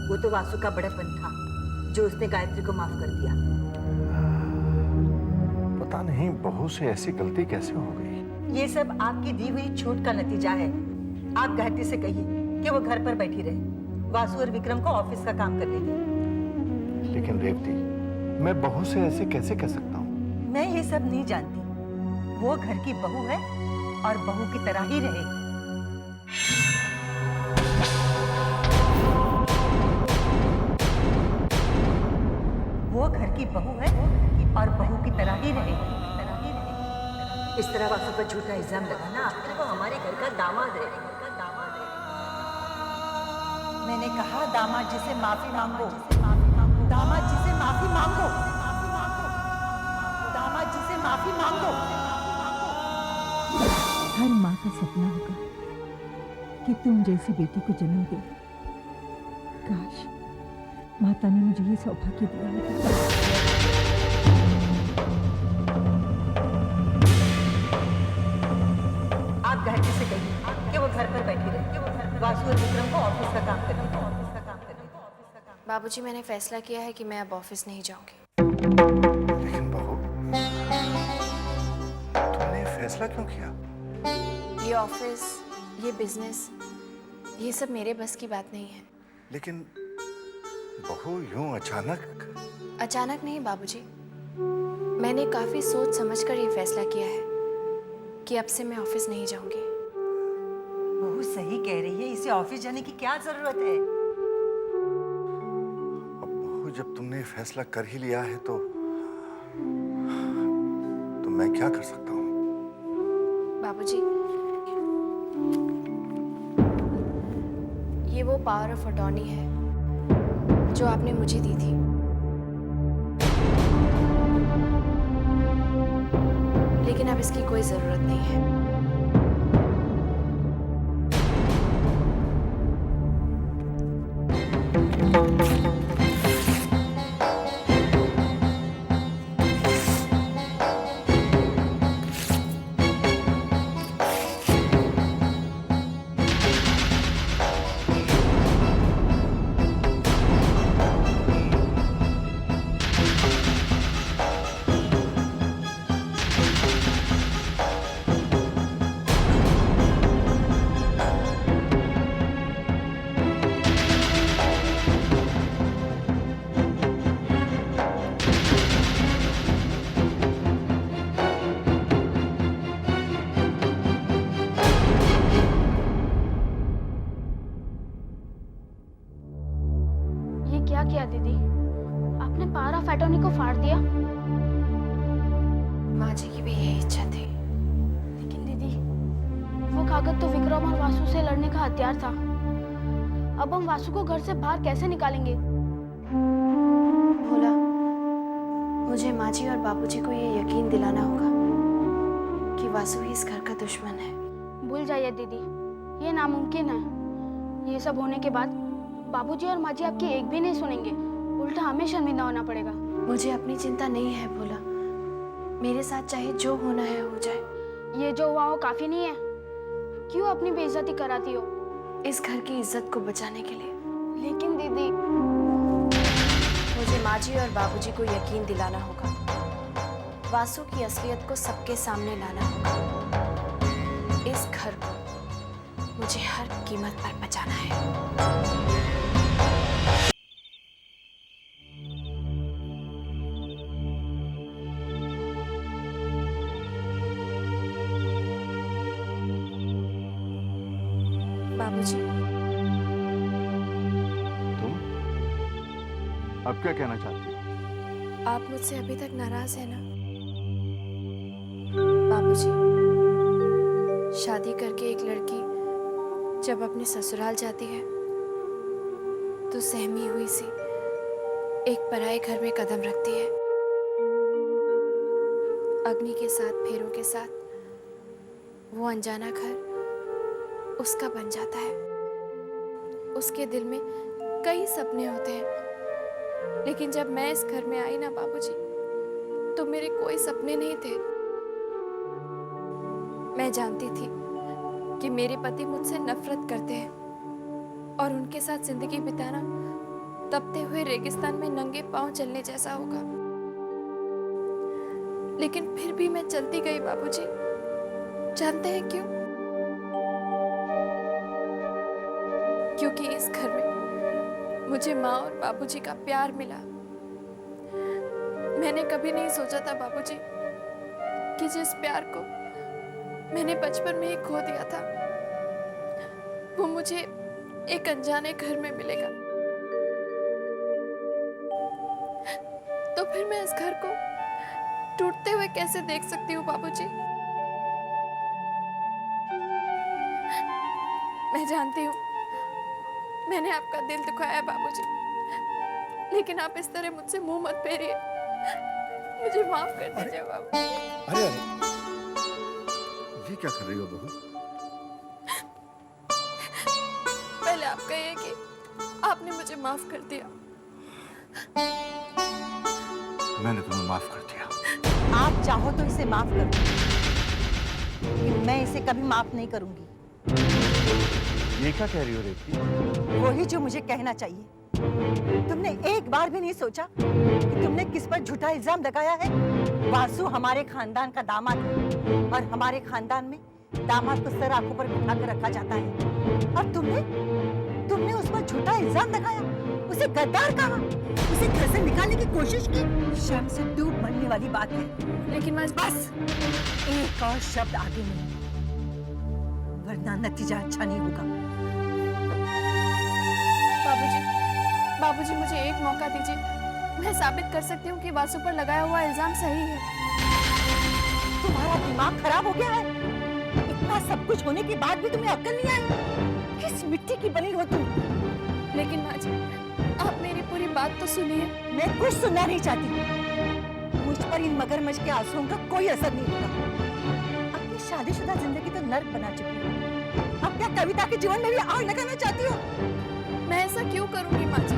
वो तो वासु का बड़प्पन था जो उसने गायत्री को माफ कर दिया। पता नहीं बहू से ऐसी गलती कैसे हो गई। ये सब आपकी दी हुई छूट का नतीजा है। आप गायत्री से कहिए कि वो घर पर बैठी रहे, वासु और विक्रम को ऑफिस का काम करने दें। लेकिन रेवती, मैं बहू से ऐसे कैसे कह सकता हूँ? मैं ये सब नहीं जानती। वो घर की बहू है और बहू की तरह ही रहेगी। वो घर की बहू है और बहू की तरह ही रहेगी। इस तरह वासु पर झूठा इल्जाम लगाना, आखिर वो हमारे घर का दामाद है। मैंने कहा दामाद जी से माफी मांगो, दामाद जी से माफी मांगो, दामाद जी से माफी मांगो। हर माँ का सपना होगा कि तुम जैसी बेटी को जन्म दे। काश माता ने मुझे ये सौभाग्य दिया होता। आप गायत्री से कहिए कि वो घर पर बैठी रहे, वासु और विक्रम को ऑफिस का काम करने दो। बाबूजी, मैंने फैसला किया है कि मैं अब ऑफिस नहीं जाऊंगी। लेकिन बहू, तुमने फैसला क्यों किया? ये ऑफिस, ये बिजनेस, ये सब मेरे बस की बात नहीं है। लेकिन बहू यूं अचानक? अचानक नहीं बाबूजी, मैंने काफी सोच समझकर ये फैसला किया है कि अब से मैं ऑफिस नहीं जाऊंगी। बहू सही कह रही है, इसे ऑफिस जाने की क्या जरूरत है? अब बहू, जब तुमने ये फैसला कर ही लिया है तो मैं क्या कर सकता हूँ? बाबूजी, ये वो पावर ऑफ अटॉर्नी है जो आपने मुझे दी थी। लेकिन अब इसकी कोई जरूरत नहीं है। क्या किया दीदी? आपने पावर ऑफ अटॉर्नी को फाड़ दिया? माँ जी की भी यही इच्छा थी। लेकिन दीदी, वो कागज तो विक्रम और वासु से लड़ने का हथियार था। अब हम वासु को घर से बाहर कैसे निकालेंगे? भोला, मुझे माँ जी और बाबूजी को ये यकीन दिलाना होगा कि वासु ही इस घर का दुश्मन है। भूल जाइए दीदी, ये नामुमकिन है। ये सब होने के बाद बाबूजी और माँ जी आपकी एक भी नहीं सुनेंगे, उल्टा हमें शर्मिंदा होना पड़ेगा। मुझे अपनी चिंता नहीं है भोला, मेरे साथ चाहे जो होना है हो जाए। ये जो हुआ हो काफी नहीं है? क्यों अपनी बेइज्जती कराती हो? इस घर की इज्जत को बचाने के लिए। लेकिन दीदी, मुझे माँ जी और बाबूजी को यकीन दिलाना होगा, वासु की असलियत को सबके सामने लाना होगा। इस घर को मुझे हर कीमत पर बचाना है। बाबूजी, तुम अब क्या कहना चाहती हो? आप मुझसे अभी तक नाराज हैं ना? बाबूजी, शादी करके एक लड़की जब अपने ससुराल जाती है तो सहमी हुई सी एक पराये घर में कदम रखती है। अग्नि के साथ, फेरों के साथ वो अनजाना घर उसका बन जाता है। उसके दिल में कई सपने होते हैं, लेकिन जब मैं इस घर में आई ना बाबूजी, तो मेरे कोई सपने नहीं थे। मैं जानती थी कि मेरे पति मुझसे नफरत करते हैं और उनके साथ जिंदगी बिताना तपते हुए रेगिस्तान में नंगे पांव चलने जैसा होगा। लेकिन फिर भी मैं चलती गई बाबूजी। जानते हैं क्यों? क्योंकि इस घर में मुझे माँ और बाबूजी का प्यार मिला। मैंने कभी नहीं सोचा था बाबूजी कि जिस प्यार को मैंने बचपन में ही खो दिया था, वो मुझे एक अनजाने घर में मिलेगा। तो फिर मैं इस घर को टूटते हुए कैसे देख सकती हूँ बाबूजी? मैं जानती हूँ मैंने आपका दिल दुखाया बाबूजी, लेकिन आप इस तरह मुझसे मुंह मत फेरिए। मुझे माफ कर दीजिए बाबू। अरे अरे, ये क्या कर रही हो बहू? पहले आप कहिए कि आपने मुझे माफ कर दिया। मैंने तुम्हें माफ कर दिया। आप चाहो तो इसे माफ कर दो, लेकिन मैं इसे कभी माफ नहीं करूंगी। ये क्या कह रही हो रेवती? वही जो मुझे कहना चाहिए। तुमने एक बार भी नहीं सोचा कि तुमने किस पर झूठा इल्जाम लगाया है? वासु हमारे खानदान का दामाद है और हमारे खानदान में दामाद को सर आंखों पर बिठा कर रखा जाता है, और तुमने उस पर झूठा इल्जाम लगाया, उसे गद्दार कहा, उसे घर से निकालने की कोशिश की। शर्म से डूब मरने वाली बात है। लेकिन मैं बस एक और शब्द आगे नहीं, वरना नतीजा अच्छा नहीं होगा। बाबूजी मुझे एक मौका दीजिए। मैं साबित कर सकती हूँ कि वासु पर लगाया हुआ इल्जाम सही है। तुम्हारा दिमाग खराब हो गया है? इतना सब कुछ होने के बाद भी तुम्हें अक्ल नहीं आई? किस मिट्टी की बनी हो तुम? लेकिन माँ जी, आप मेरी पूरी बात तो सुनिए। मैं कुछ सुनना नहीं चाहती। मुझ पर इन मगरमच्छ के आंसुओं का कोई असर नहीं होगा। अपनी शादीशुदा जिंदगी तो नर्क बना चुकी हो। अब क्या कविता के जीवन में भी आग लगाना चाहती हो? मैं ऐसा क्यों करूंगी माँ जी?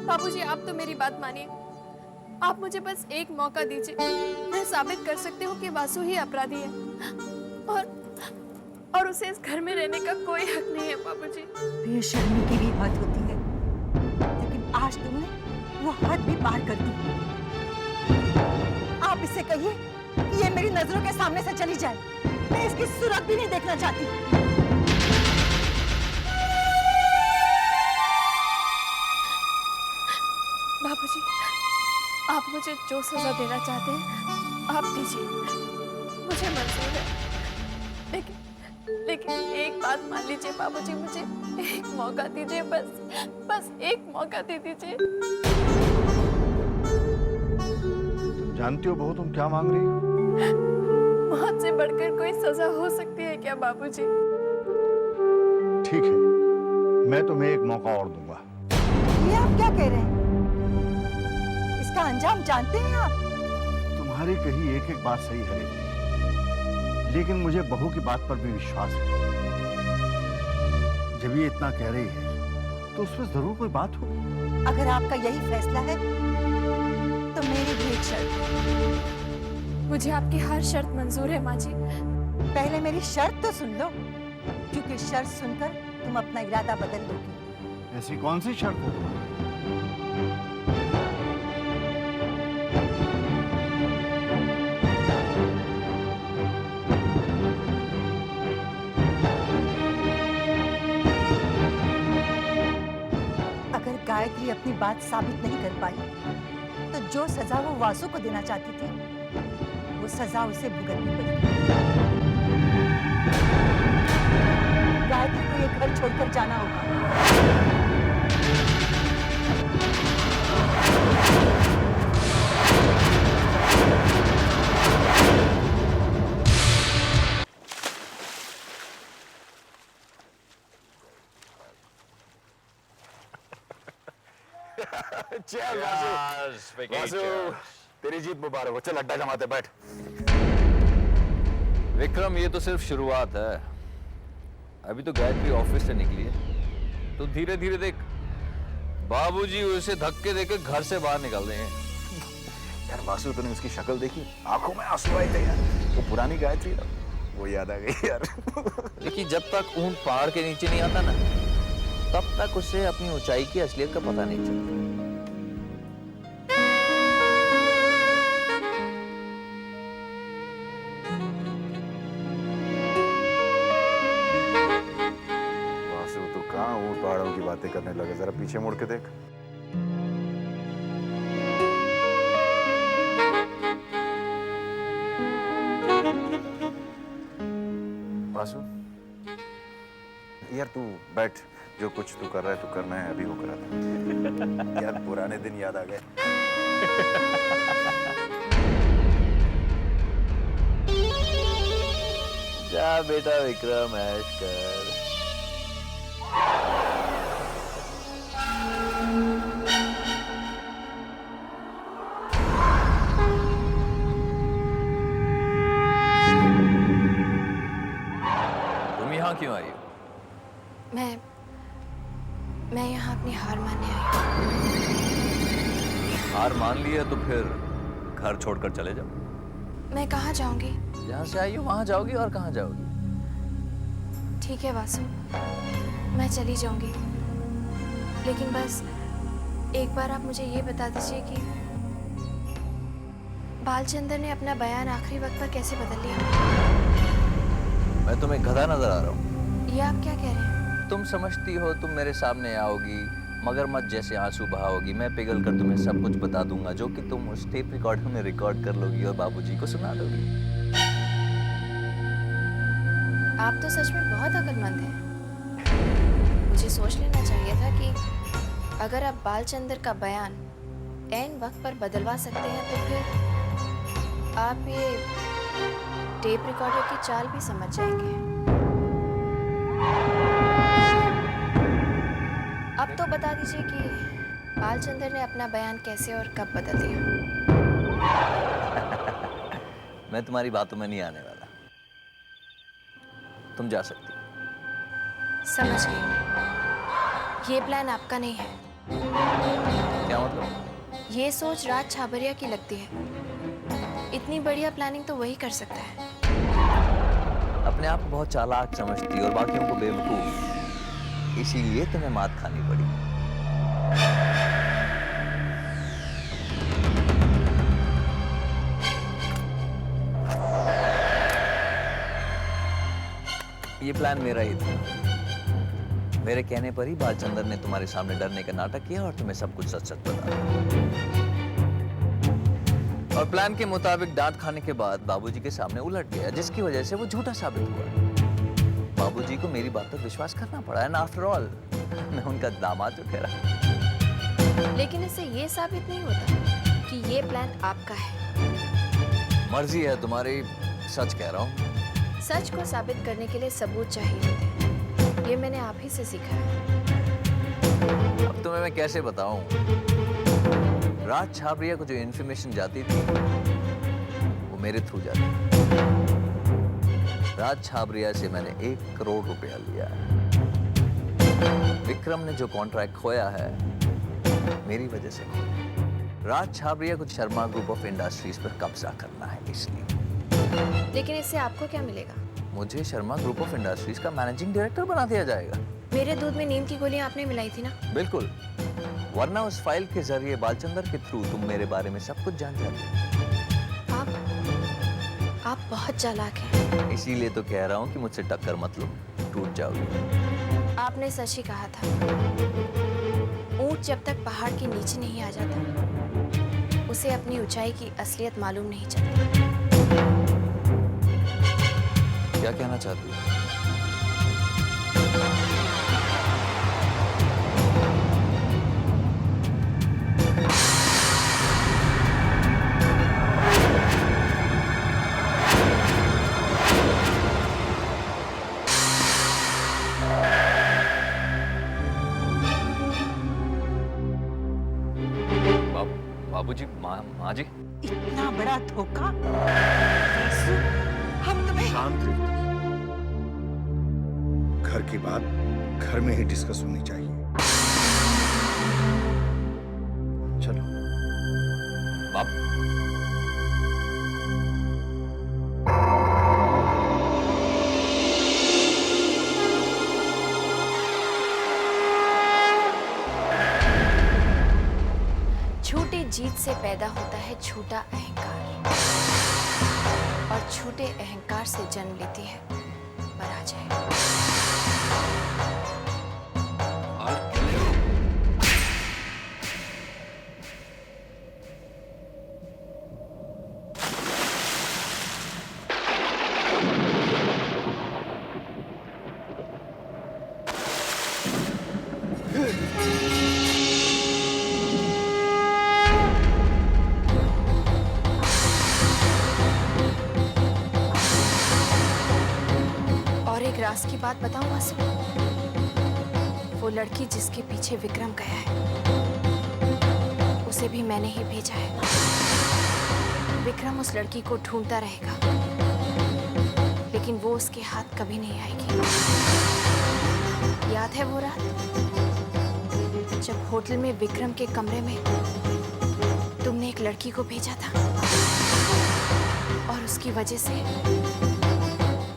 बाबूजी आप तो मेरी बात मानिए। आप मुझे बस एक मौका दीजिए। मैं साबित कर सकती हूँ कि वासु ही अपराधी है और उसे इस घर में रहने का कोई हक नहीं है बाबूजी। बेशर्मी की भी हद होती है, लेकिन आज तुमने वो हद भी पार कर दी। आप इससे कहिए कि ये मेरी नजरों के सामने से चली जाए। मैं इसकी सुरत भी नहीं देखना चाहती। बाबूजी, आप मुझे जो सजा देना चाहते हैं आप दीजिए, मुझे मंजूर है। लेकिन एक बात मान लीजिए बाबूजी, मुझे एक मौका दीजिए, बस एक मौका दे दीजिए। तुम जानती हो बहू तुम क्या मांग रही हो? मौत से बढ़कर कोई सजा हो सकती है क्या बाबूजी? ठीक है, मैं तुम्हें एक मौका और दूंगा। ये आप क्या कह रहे हैं? इसका अंजाम जानते हैं आप? तुम्हारी कही एक एक बात सही है, लेकिन मुझे बहू की बात पर भी विश्वास है। जब ये इतना कह रही है तो उसमें जरूर कोई बात हो। अगर आपका यही फैसला है तो मेरी भी एक शर्त है। मुझे आपकी हर शर्त मंजूर है माँ जी। पहले मेरी शर्त तो सुन लो, क्योंकि शर्त सुनकर तुम अपना इरादा बदल दोगी। ऐसी कौन सी शर्त है तुम्हारी? गायत्री अपनी बात साबित नहीं कर पाई तो जो सजा वो वासु को देना चाहती थी वो सजा उसे भुगतनी पड़ी। गायत्री को ये घर छोड़कर जाना होगा। चल वासु, तेरी जीत मुबारक हो। चल अड्डा जमाते बैठ। विक्रम, ये तो सिर्फ शुरुआत है। अभी तो गायत्री ऑफिस से निकली है, तो धीरे धीरे देख, बाबूजी उसे धक्के देकर घर से बाहर निकाल देंगे। यार वासु, तूने उसकी शक्ल देखी? आंखों में आंसू आए थे यार। वो पुरानी गायत्री ना, वो याद आ गई यार। देखिए, जब तक ऊंट पहाड़ के नीचे नहीं आता ना, तब तक उसे अपनी ऊंचाई की असलियत का पता नहीं चलता। वासु, तू कहाँ ऊंट पहाड़ों की बातें करने लगे? जरा पीछे मुड़ के देख। वासु, यार तू बैठ। जो कुछ तू कर रहा है, तू करना है, अभी वो करा था। यार पुराने दिन याद आ गए। जा बेटा विक्रम, ऐश कर। तुम यहाँ क्यों आई हो? मैं यहाँ अपनी हार मानने आई हूँ। हार मान लिया तो फिर घर छोड़कर चले जाओ। मैं कहाँ जाऊँगी? जहाँ से आई हो वहाँ जाओगी, और कहाँ जाओगी? ठीक है वासु, मैं चली जाऊँगी, लेकिन बस एक बार आप मुझे ये बता दीजिए कि बालचंद्र ने अपना बयान आखिरी वक्त पर कैसे बदल लिया? मैं तुम्हें गधा नजर आ रहा हूँ? ये आप क्या कह रहे हैं? तुम समझती हो तुम मेरे सामने आओगी, मगरमच्छ जैसे आंसू बहाओगी, मैं पिघल कर तुम्हें सब कुछ बता दूंगा, जो कि तुम उस टेप रिकॉर्डर में रिकॉर्ड कर लोगी और बाबूजी को सुना दोगी। आप तो सच में बहुत अक्लमंद हैं। मुझे सोच लेना चाहिए था कि अगर आप बालचंद्र का बयान ऐन वक्त पर बदलवा सकते हैं तो फिर आप ये टेप रिकॉर्डर की चाल भी समझ जाएंगे। अब तो बता दीजिए कि बालचंद्र ने अपना बयान कैसे और कब बदल दिया। मैं तुम्हारी बातों में नहीं आने वाला, तुम जा सकती हो। समझ गई। ये प्लान आपका नहीं है। क्या मतलब? ये सोच राज छाबरिया की लगती है। इतनी बढ़िया प्लानिंग तो वही कर सकता है। अपने आप को बहुत चालाक समझती और बाकियों को बेवकूफ, इसीलिए तुम्हें मात खानी पड़ी। ये प्लान मेरा ही था। मेरे कहने पर ही बालचंद्र ने तुम्हारे सामने डरने का नाटक किया और तुम्हें सब कुछ सच सच बता दिया। और प्लान के मुताबिक डांट खाने के बाद बाबूजी के सामने उलट गया, जिसकी वजह से वो झूठा साबित हुआ। बाबूजी को मेरी बात पर विश्वास करना पड़ा, एंड आफ्टर ऑल मैं उनका दामाद जो ठहरा। लेकिन इससे ये साबित नहीं होता कि ये प्लान आपका है। मर्जी है तुम्हारी, सच कह रहा हूँ। सच को साबित करने के लिए सबूत चाहिए होते हैं। ये मैंने आप ही से सीखा है। अब तुम्हें मैं कैसे बताऊं? राज छाबरिया को जो इन्फॉर्मेशन जाती थी वो मेरे थ्रू जाती थी। राज छाबरिया से मैंने 1 करोड़ रुपया लिया है। विक्रम ने जो कॉन्ट्रैक्ट खोया है मेरी वजह से खोया। राज छाबरिया को शर्मा ग्रुप ऑफ इंडस्ट्रीज पर कब्जा करना है, इसलिए। लेकिन इससे आपको क्या मिलेगा? मुझे शर्मा ग्रुप ऑफ इंडस्ट्रीज का मैनेजिंग डायरेक्टर बना दिया जाएगा। मेरे दूध में नींद की गोलियां आपने मिलाई थी ना? बिल्कुल, वरना उस फाइल के जरिए बालचंद्र के थ्रू तुम मेरे बारे में सब कुछ जान जाती। आप बहुत चालाक हैं। इसीलिए तो कह रहा हूँ कि मुझसे टक्कर मत लो, टूट जाओगे। आपने सच ही कहा था। ऊंट जब तक पहाड़ के नीचे नहीं आ जाता, उसे अपनी ऊंचाई की असलियत मालूम नहीं चलती। क्या कहना चाहती हो? बाबूजी, माँ जी। इतना बड़ा धोखा। हम तुम्हें शांत रहिए। घर की बात घर में ही डिस्कस होनी चाहिए। चलो। बाप। झूठी जीत से पैदा होता है झूठा अहंकार, और झूठे अहंकार से जन्म लेती है पराजय। राज की बात बताऊं आसिफ? वो लड़की जिसके पीछे विक्रम गया है, उसे भी मैंने ही भेजा है। विक्रम उस लड़की को ढूंढता रहेगा, लेकिन वो उसके हाथ कभी नहीं आएगी। याद है वो रात जब होटल में विक्रम के कमरे में तुमने एक लड़की को भेजा था और उसकी वजह से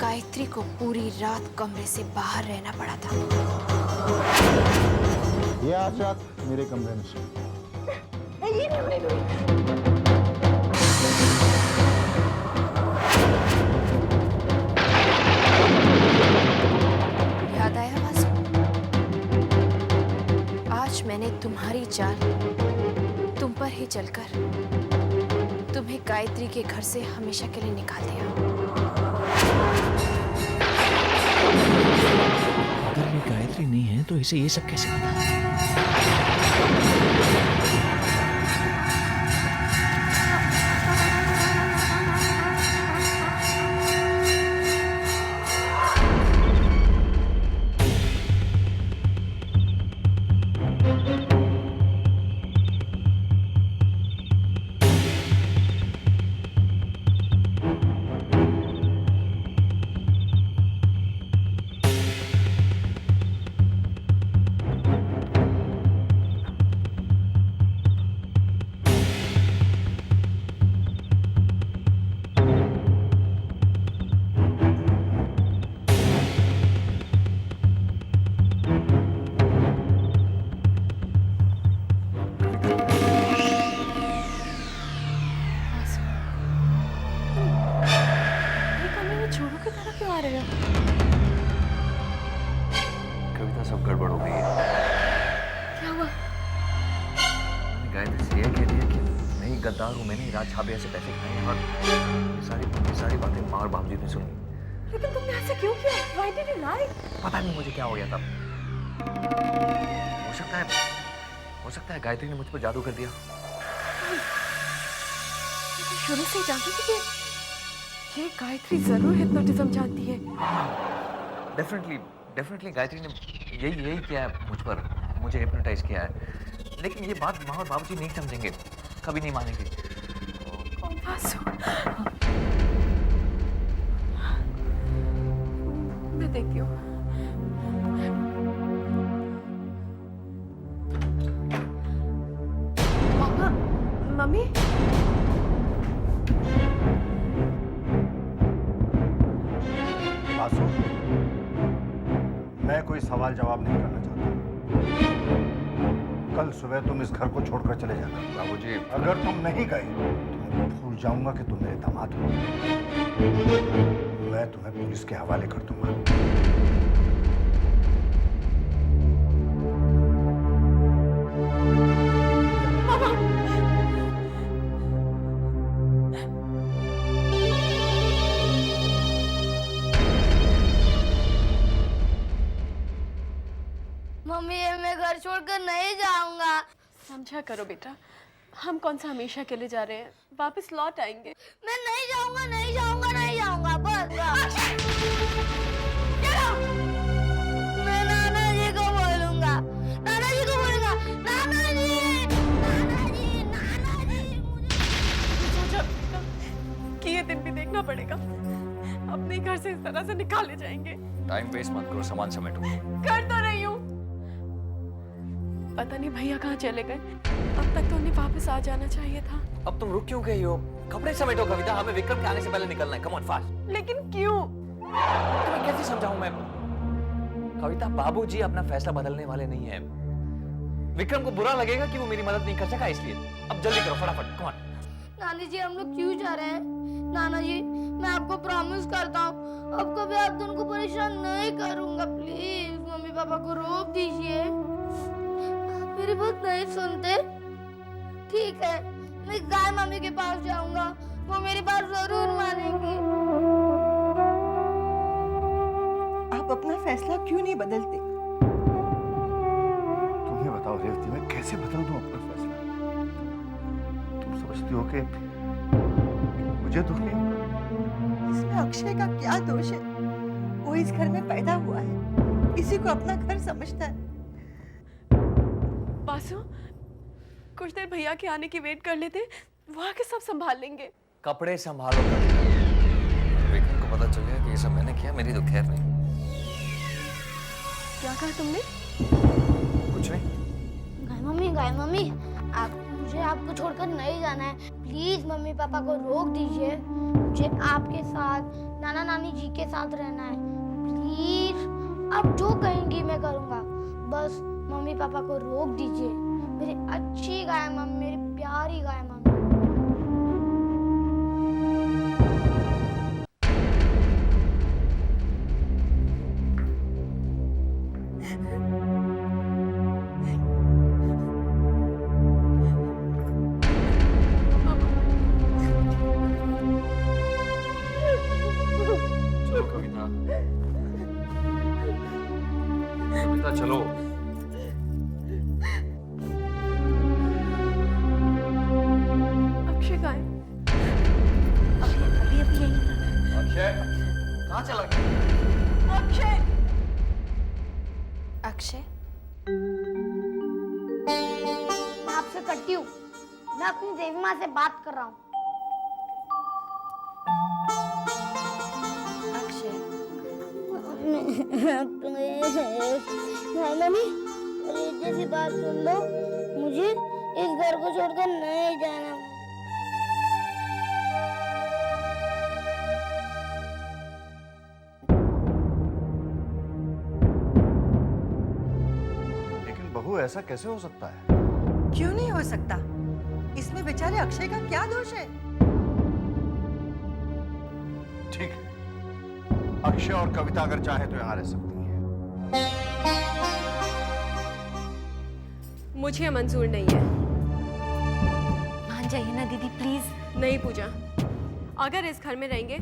गायत्री को पूरी रात कमरे से बाहर रहना पड़ा था। ये आज रात मेरे कमरे में सो। याद आया वासु? आज मैंने चलकर तुम्हें गायत्री के घर से हमेशा के लिए निकाल दिया। अगर ये गायत्री नहीं है तो इसे ये सब कैसे पता? कविता, सब गड़बड़ हो गई है। क्या हुआ? मैंने गायत्री से यह कह दिया कि मैं ही गद्दार हूँ, मैंने ही राज छाबड़िया से पैसे खाए हैं, और ये सारी बातें माँ और बाबूजी ने सुनी। लेकिन तुमने ऐसे क्यों किया? Why did you lie? पता नहीं मुझे क्या हो गया तब। हो सकता है गायत्री ने मुझ पर जादू कर दिया। शुरू से ही जानती थी कि ये गायत्री जरूर हिप्नोटिज्म जानती है। डेफिनेटली गायत्री ने यही किया है मुझ पर, मुझे हिप्नोटाइज किया है। लेकिन ये बात माँ और बाबूजी नहीं समझेंगे, कभी नहीं मानेंगे। मैं देखती हूँ। मम्मी, बासु, मैं कोई सवाल जवाब नहीं करना चाहता। कल सुबह तुम इस घर को छोड़कर चले जाना। बाबूजी, अगर तुम नहीं गए तो मैं भूल जाऊंगा कि तुम मेरे दामाद हो। मैं तुम्हें पुलिस के हवाले कर दूंगा। मम्मी, मैं घर छोड़कर नहीं जाऊंगा। समझा करो बेटा, हम कौन सा हमेशा के लिए जा रहे हैं, वापस लौट आएंगे। मैं नहीं जाऊंगा, नहीं जाऊंगा, नहीं जाऊंगा, बस। मैं नाना जी को बोलूंगा, नाना जी को बोलूंगा, नाना जी, नाना जी, नाना जी। सोचा बेटा कि ये दिन भी देखना पड़ेगा, अपने घर से इस तरह से निकाले जाएंगे। टाइम वेस्ट मत करो, सामान समेटो। कर तो रही हूँ। पता नहीं भैया कहाँ चले गए, अब तक तो उन्हें वापस आ जाना चाहिए था। अब तुम रुक क्यों गई हो? कपड़े समेटो कविता, हमें विक्रम के आने से पहले निकलना है। Come on fast. लेकिन क्यों? तुम्हें कैसे समझाऊं मैं? कविता, बाबूजी अपना फैसला बदलने वाले नहीं है। विक्रम को बुरा लगेगा कि वो मेरी मदद नहीं कर सका, इसलिए अब जल्दी करो, फटाफट। Come on. नानी जी, हम लोग क्यों जा रहे हैं? नाना जी, मैं आपको प्रॉमिस करता हूँ, अब कभी आप दोनों को परेशान नहीं करूंगा। प्लीज मम्मी पापा को रोक दीजिए। मेरी बात नहीं सुनते? ठीक है, मैं गाय मम्मी के पास जाऊंगा, वो मेरी बात जरूर मानेंगी। आप अपना फैसला क्यों नहीं बदलते? तुम्हें बताओ रेवती, मैं कैसे बदल दूं अपना फैसला? तुम समझती हो कि मुझे दुख नहीं होगा? इसमें अक्षय का क्या दोष है? वो इस घर में पैदा हुआ है, इसी को अपना घर समझता है। बासु, कुछ देर भैया के आने की वेट कर लेते, वो आके सब संभाल लेंगे। कपड़े संभालो। विक्रम को पता चल गया कि ये सब मैंने किया, मेरी तो खैर नहीं। क्या कहा तुमने? कुछ नहीं। गाय मम्मी, मुझे आपको छोड़कर नहीं जाना है। प्लीज मम्मी पापा को रोक दीजिए, मुझे आपके साथ, नाना नानी जी के साथ रहना है। प्लीज, आप जो कहेंगी मैं करूँगा, बस मम्मी पापा को रोक दीजिए। मेरी अच्छी गाय मम्मी, मेरी प्यारी गाय मम्मी। कविता चलो। अक्षय कहाँ है? अभी अभी यहीं था। अक्षय कहाँ चला गया? अक्षय अक्षय, मैं आपसे कटी हूँ। मैं अपनी देवी माँ से बात कर रहा हूँ। अक्षय, हाँ मम्मी, प्लीज जैसी बात सुन लो। मुझे इस घर को छोड़कर नहीं जाना। लेकिन बहू ऐसा कैसे हो सकता है? क्यों नहीं हो सकता? इसमें बेचारे अक्षय का क्या दोष है? ठीक है, अक्षय और कविता अगर चाहे तो यहाँ रह सकती है। मुझे मंजूर नहीं है। मान जाइए ना दीदी प्लीज। नहीं पूजा, अगर इस घर में रहेंगे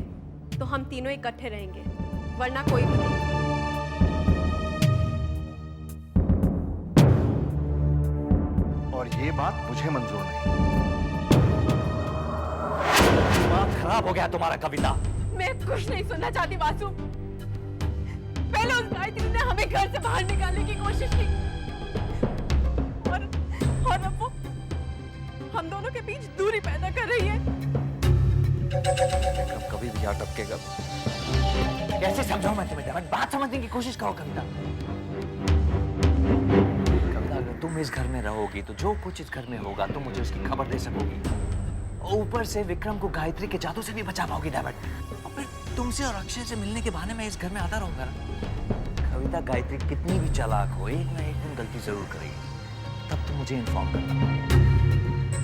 तो हम तीनों इकट्ठे रहेंगे, वरना कोई भी नहीं। और ये बात मुझे मंजूर नहीं। दिमाग खराब हो गया तुम्हारा कविता। मैं कुछ नहीं सुनना चाहती वासु। पहले उस गायत्री ने हमें घर से बाहर निकालने की कोशिश की और अब वो हम दोनों के बीच दूरी पैदा कर रही है। कभी भी यहाँ टपकेगा। कैसे समझाऊं मैं तुम्हें? डेविड, बात समझने की कोशिश करो कविता। कविता, अगर तुम इस घर में रहोगी तो जो कुछ इस घर में होगा तुम मुझे उसकी खबर दे सकोगी। ऊपर से विक्रम को गायत्री के जादू से भी बचा पाओगी डेविड। और फिर तुमसे और अक्षय से मिलने के बहाने मैं इस घर में आता रहूंगा ना। कविता, गायत्री कितनी भी चालाक हो, एक ना एक दिन गलती जरूर करेगी। तब तुम मुझे इन्फॉर्म करना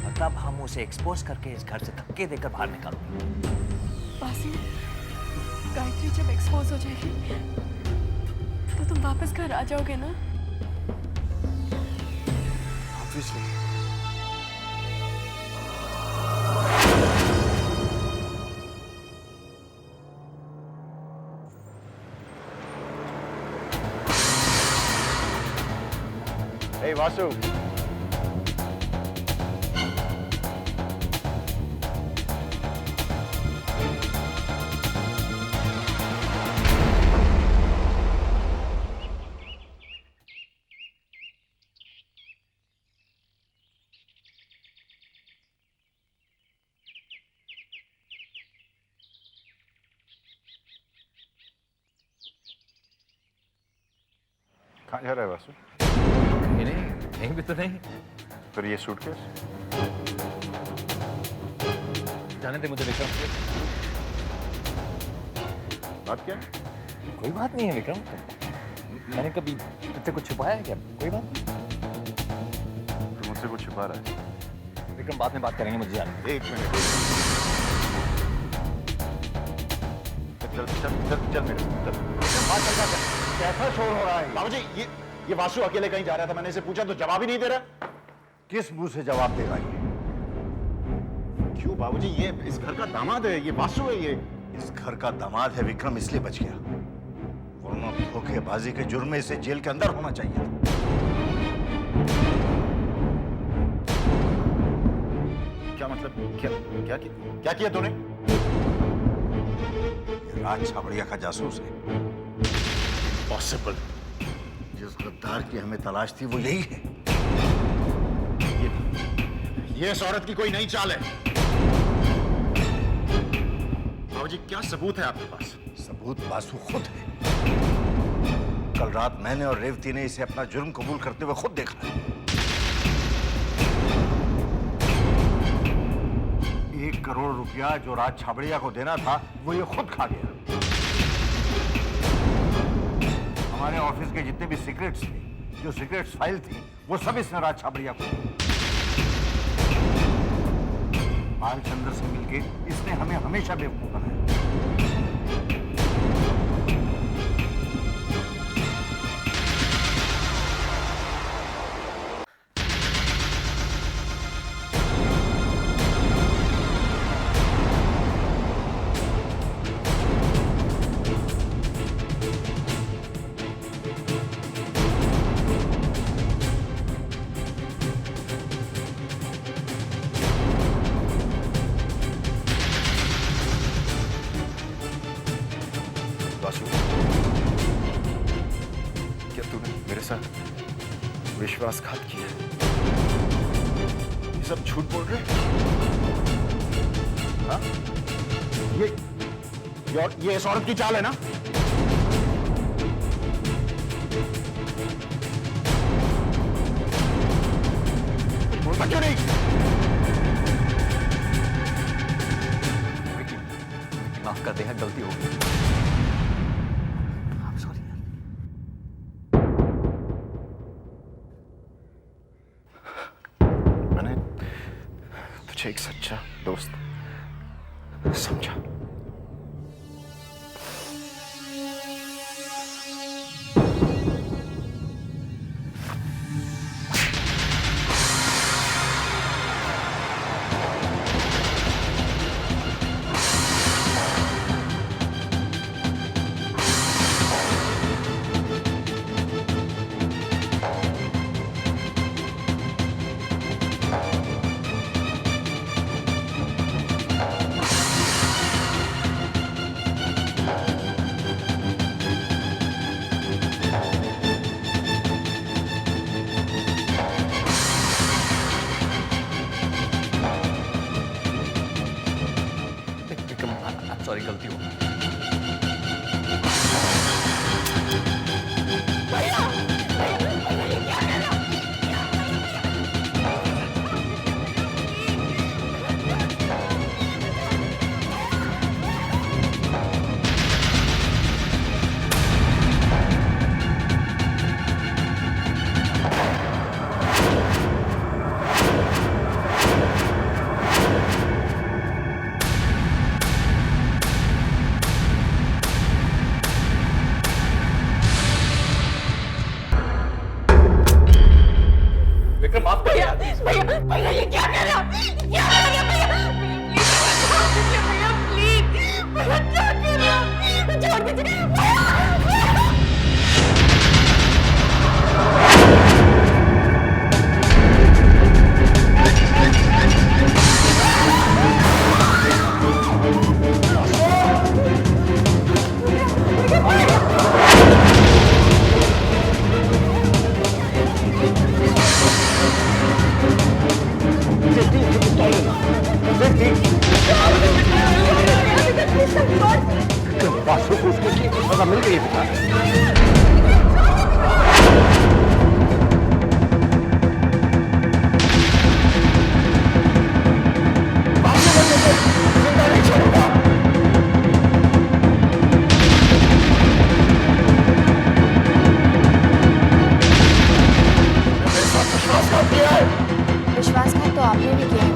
और तब हम उसे एक्सपोज करके इस घर से धक्के देकर बाहर निकालेंगे। वासु, गायत्री जब एक्सपोज हो जाएगी तो तुम वापस घर आ जाओगे ना? Obviously. Hey, Vasu. कहाँ जा रहा है वासु? नहीं नहीं, कहीं भी तो नहीं। फिर ये सूटकेस? जाने दे मुझे विक्रम। बात क्या है? कोई बात नहीं है विक्रम। मैंने कभी तुझसे कुछ छुपाया है क्या? कोई बात नहीं। तू मुझसे कुछ छुपा रहा है? विक्रम, बाद में बात करेंगे, मुझे जाने दे। एक मिनट। चल चल चल चल मेरे साथ चल। बात चल रहा है। कैसा शोर हो रहा है? बाबूजी, ये वासु अकेले कहीं जा रहा था, मैंने इसे पूछा तो जवाब ही नहीं दे रहा। किस मुंह से जवाब देगा ये? क्यों बाबूजी, ये इस घर का दामाद है, ये वासु है। ये इस घर का दामाद है विक्रम, इसलिए बच गया, वरना धोखेबाजी के जुर्म में इसे जेल के अंदर होना चाहिए था। क्या मतलब? क्या किया तूने? ये राज छाबड़िया का जासूस है। पॉसिबल। जिस गद्दार की हमें तलाश थी वो यही है। ये इस औरत की कोई नई चाल है। बाबूजी, क्या सबूत है आपके पास? सबूत वासु खुद है। कल रात मैंने और रेवती ने इसे अपना जुर्म कबूल करते हुए खुद देखा है। 1 करोड़ रुपया जो राज छाबड़िया को देना था वो ये खुद खा गया। हमारे ऑफिस के जितने भी सीक्रेट्स थे, जो सीक्रेट्स फाइल थी, वो सब इसने राज छाबड़िया को दी। बालचंद्र से मिलके इसने हमें हमेशा बेवकूफ बनाया। वासु, क्या तूने मेरे साथ विश्वासघात किया? ये सब झूठ बोल रहे? हाँ? ये इस औरत की चाल है ना? बोलता क्यों नहीं? माफ कर दे, गलती हो गई। सॉरी। मैंने तुझे एक सच्चा दोस्त समझा। सॉरी, गलती हो गई। माफ कर यार। भैया ये क्या कर रहा? क्या कर रहा भैया? प्लीज भैया क्या कर रहा? छोड़ दीजिए वासु को उसके लिए सजा मिल गई है। विश्वासघात तो आपने भी किया है।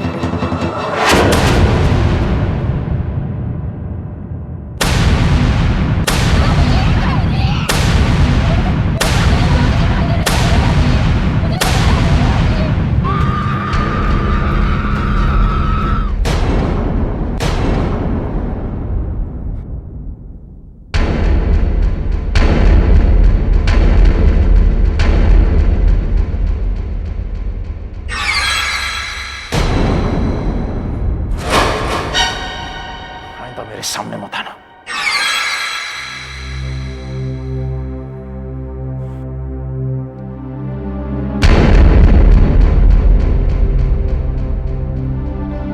मेरे सामने मत आना।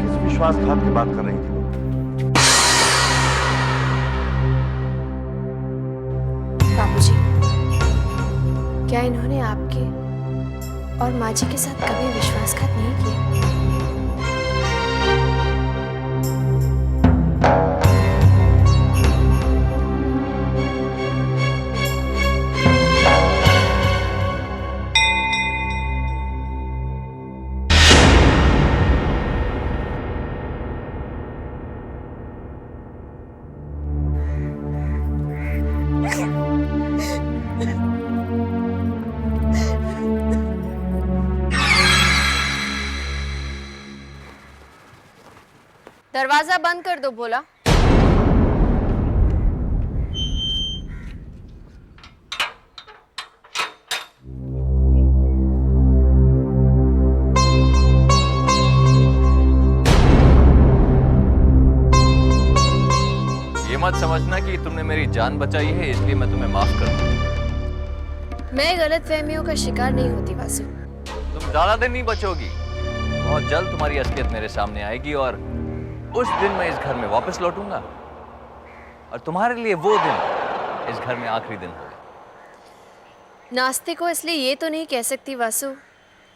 किस विश्वासघात की बात कर रही थी? बाबूजी, क्या इन्होंने आपके और माँ जी के साथ कभी विश्वासघात नहीं किया? दरवाजा बंद कर दो भोला। ये मत समझना कि तुमने मेरी जान बचाई है इसलिए मैं तुम्हें माफ कर दूं। मैं गलतफहमियों का शिकार नहीं होती वासु। तुम ज्यादा दिन नहीं बचोगी। बहुत जल्द तुम्हारी असलियत मेरे सामने आएगी और उस दिन मैं इस घर में वापस लौटूंगा और तुम्हारे लिए वो दिन इस घर में आखिरी दिन होगा। नास्तिक को इसलिए ये तो नहीं कह सकती वासु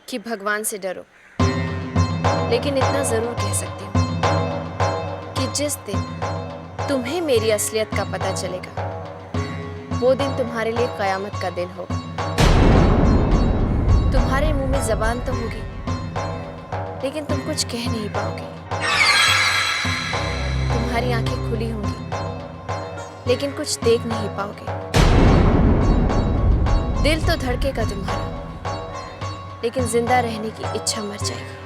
कि भगवान से डरो, लेकिन इतना जरूर कह सकती हूँ कि जिस दिन तुम्हें मेरी असलियत का पता चलेगा वो दिन तुम्हारे लिए कयामत का दिन होगा। तुम्हारे मुंह में जबान तो होगी लेकिन तुम कुछ कह नहीं पाओगे। तुम्हारी आंखें खुली होंगी लेकिन कुछ देख नहीं पाओगे। दिल तो धड़केगा तुम्हारा लेकिन जिंदा रहने की इच्छा मर जाएगी।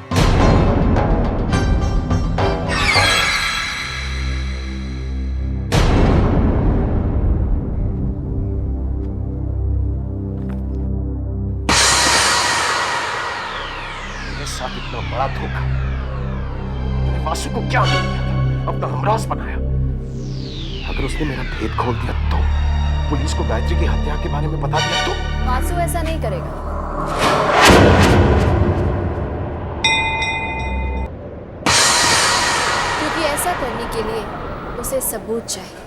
मेरे साथ इतना बड़ा धोखा, मैंने वासु को क्या नहीं किया था, अपना हमराज बनाया। अगर उसने मेरा भेद खोल दिया तो, पुलिस को गायत्री की हत्या के बारे में बता दिया तो। वासु ऐसा नहीं करेगा। क्योंकि ऐसा करने के लिए उसे सबूत चाहिए।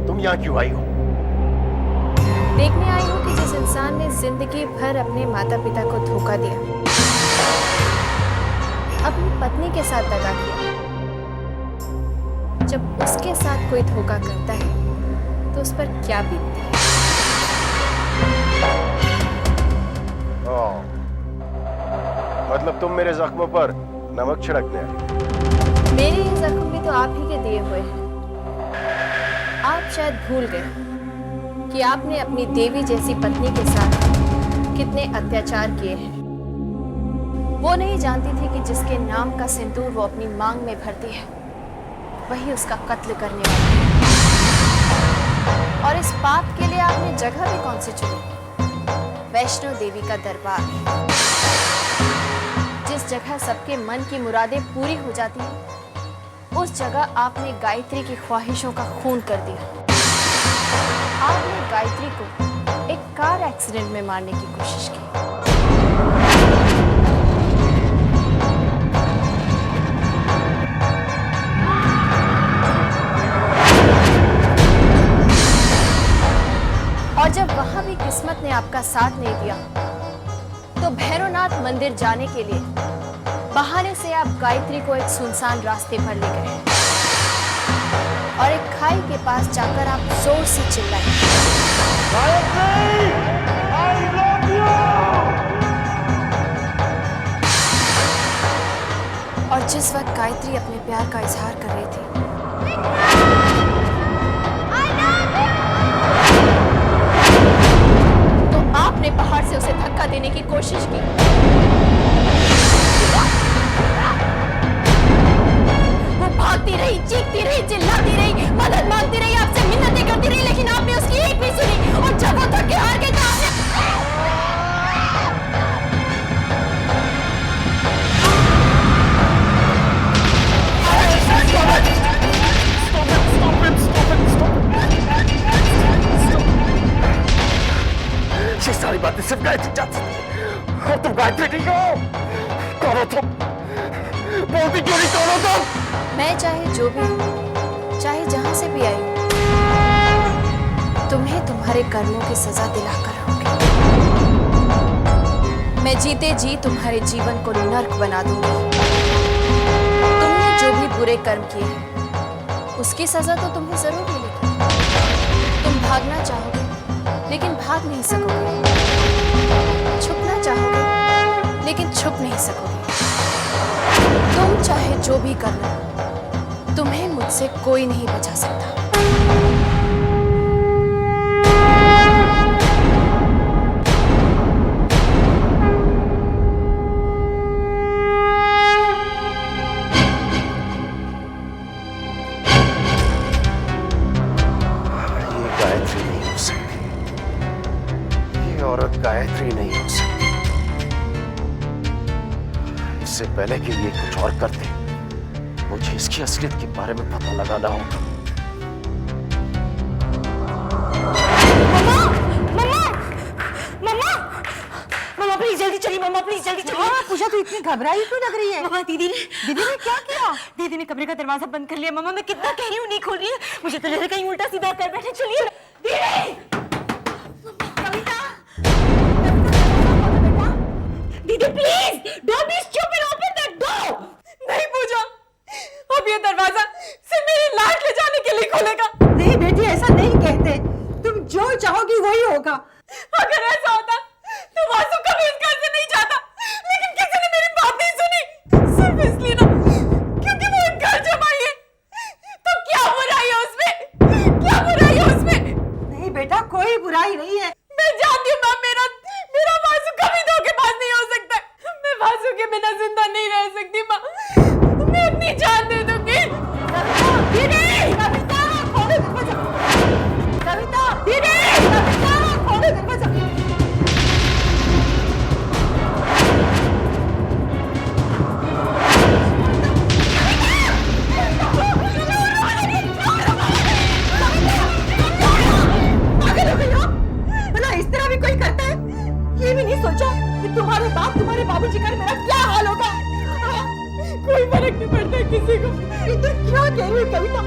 तुम यहाँ क्यों आई हो? देखने आई हूँ कि जिस इंसान ने जिंदगी भर अपने माता पिता को धोखा दिया, अपनी पत्नी के साथ दगा किया, जब उसके साथ कोई धोखा करता है तो उस पर क्या बीतती है। मतलब तुम मेरे जख्मों पर नमक छिड़कने आई? मेरे ये जख्म भी तो आप ही के दिए हुए हैं। आप शायद भूल गए कि आपने अपनी देवी जैसी पत्नी के साथ कितने अत्याचार किए हैं। वो नहीं जानती थी कि जिसके नाम का सिंदूर वो अपनी मांग में भरती है वही उसका कत्ल करने वाला है। और इस पाप के लिए आपने जगह भी कौन सी चुनी? वैष्णो देवी का दरबार। जिस जगह सबके मन की मुरादें पूरी हो जाती हैं, उस जगह आपने गायत्री की ख्वाहिशों का खून कर दिया। आपने गायत्री को एक कार एक्सीडेंट में मारने की कोशिश की। और जब वहां भी किस्मत ने आपका साथ नहीं दिया तो भैरवनाथ मंदिर जाने के लिए बहाने से आप गायत्री को एक सुनसान रास्ते पर ले गए और एक खाई के पास जाकर आप जोर से चिल्लाए, और जिस वक्त गायत्री अपने प्यार का इजहार कर रही थी तो आपने पहाड़ से उसे धक्का देने की कोशिश की। वो भागती रही, चीखती रही, चिल्लाती रही, मदद मांगती रही, आपसे मिन्नतें करती रही, लेकिन आपने उसकी एक भी सुनी। और जब वो थक के हार गई तो आपने ये सारी बातें सिर्फ गायत्री जानती थी और तुम गायत्री नहीं हो। कौन हो तुम? बोलती क्यों नहीं? कौन हो तुम? मैं चाहे जो भी हूँ, चाहे जहां से भी आई हूँ, तुम्हें तुम्हारे कर्मों की सजा दिलाकर रहूंगी। मैं जीते जी तुम्हारे जीवन को नर्क बना दूंगी। तुमने जो भी बुरे कर्म किए हैं उसकी सजा तो तुम्हें जरूर मिलेगी। तुम भागना चाहोगे लेकिन भाग नहीं सकोगे, छुपना चाहोगे लेकिन छुप नहीं सकोगे। तुम चाहे जो भी कर लो, तुम्हें मुझसे कोई नहीं बचा सकता। ये गायत्री नहीं हो सकती, ये औरत गायत्री नहीं हो सकती। उससे पहले कि ये कुछ और करते, मुझे इसकी असलियत के बारे में पता लगाना होगा। मम्मा प्लीज जल्दी चलिए, मम्मा प्लीज जल्दी चलिए। पूजा तू इतनी घबराई क्यों लग रही है? मम्मा दीदी ने क्या किया? दीदी ने कमरे का दरवाजा बंद कर लिया। मम्मा मैं कितना कह रही हूँ नहीं खोल रही है, मुझे तो जैसे कहीं उल्टा सीधा कर बैठे। चलिए दीदी please don't be stupid, open that door. नहीं पूजा, अब ये दरवाजा सिर्फ मेरी लाश ले जाने के लिए खोलेगा। नहीं बेटी, ऐसा नहीं कहते। तुम जो चाहोगी वही होगा। अगर ऐसा होता तो वासु कभी इस घर से नहीं जाता, लेकिन किसी ने मेरी बात नहीं सुनी, सिर्फ इसलिए ना क्योंकि वो एक घर जमाई है। तो क्या बुराई है उसमें? क्या बुराई है उसमें? नहीं बेटा, कोई बुराई नहीं है। मैं जानती हूँ माँ, मेरा वासु कभी धोखेबाज नहीं हो सकता। मैं वासु के बिना जिंदा नहीं रह सकती माँ, मैं अपनी जान दे दूंगी। कविता, खोलो दरवाजा। कविता, कविता, खोलो दरवाजा। इस तरह भी कोई करता है? ये भी नहीं सोचा कि तुम्हारे बाप, तुम्हारे बाबूजी का मेरा क्या हाल होगा? कोई फर्क नहीं पड़ता किसी को। ये तो क्या कह रही है कविता?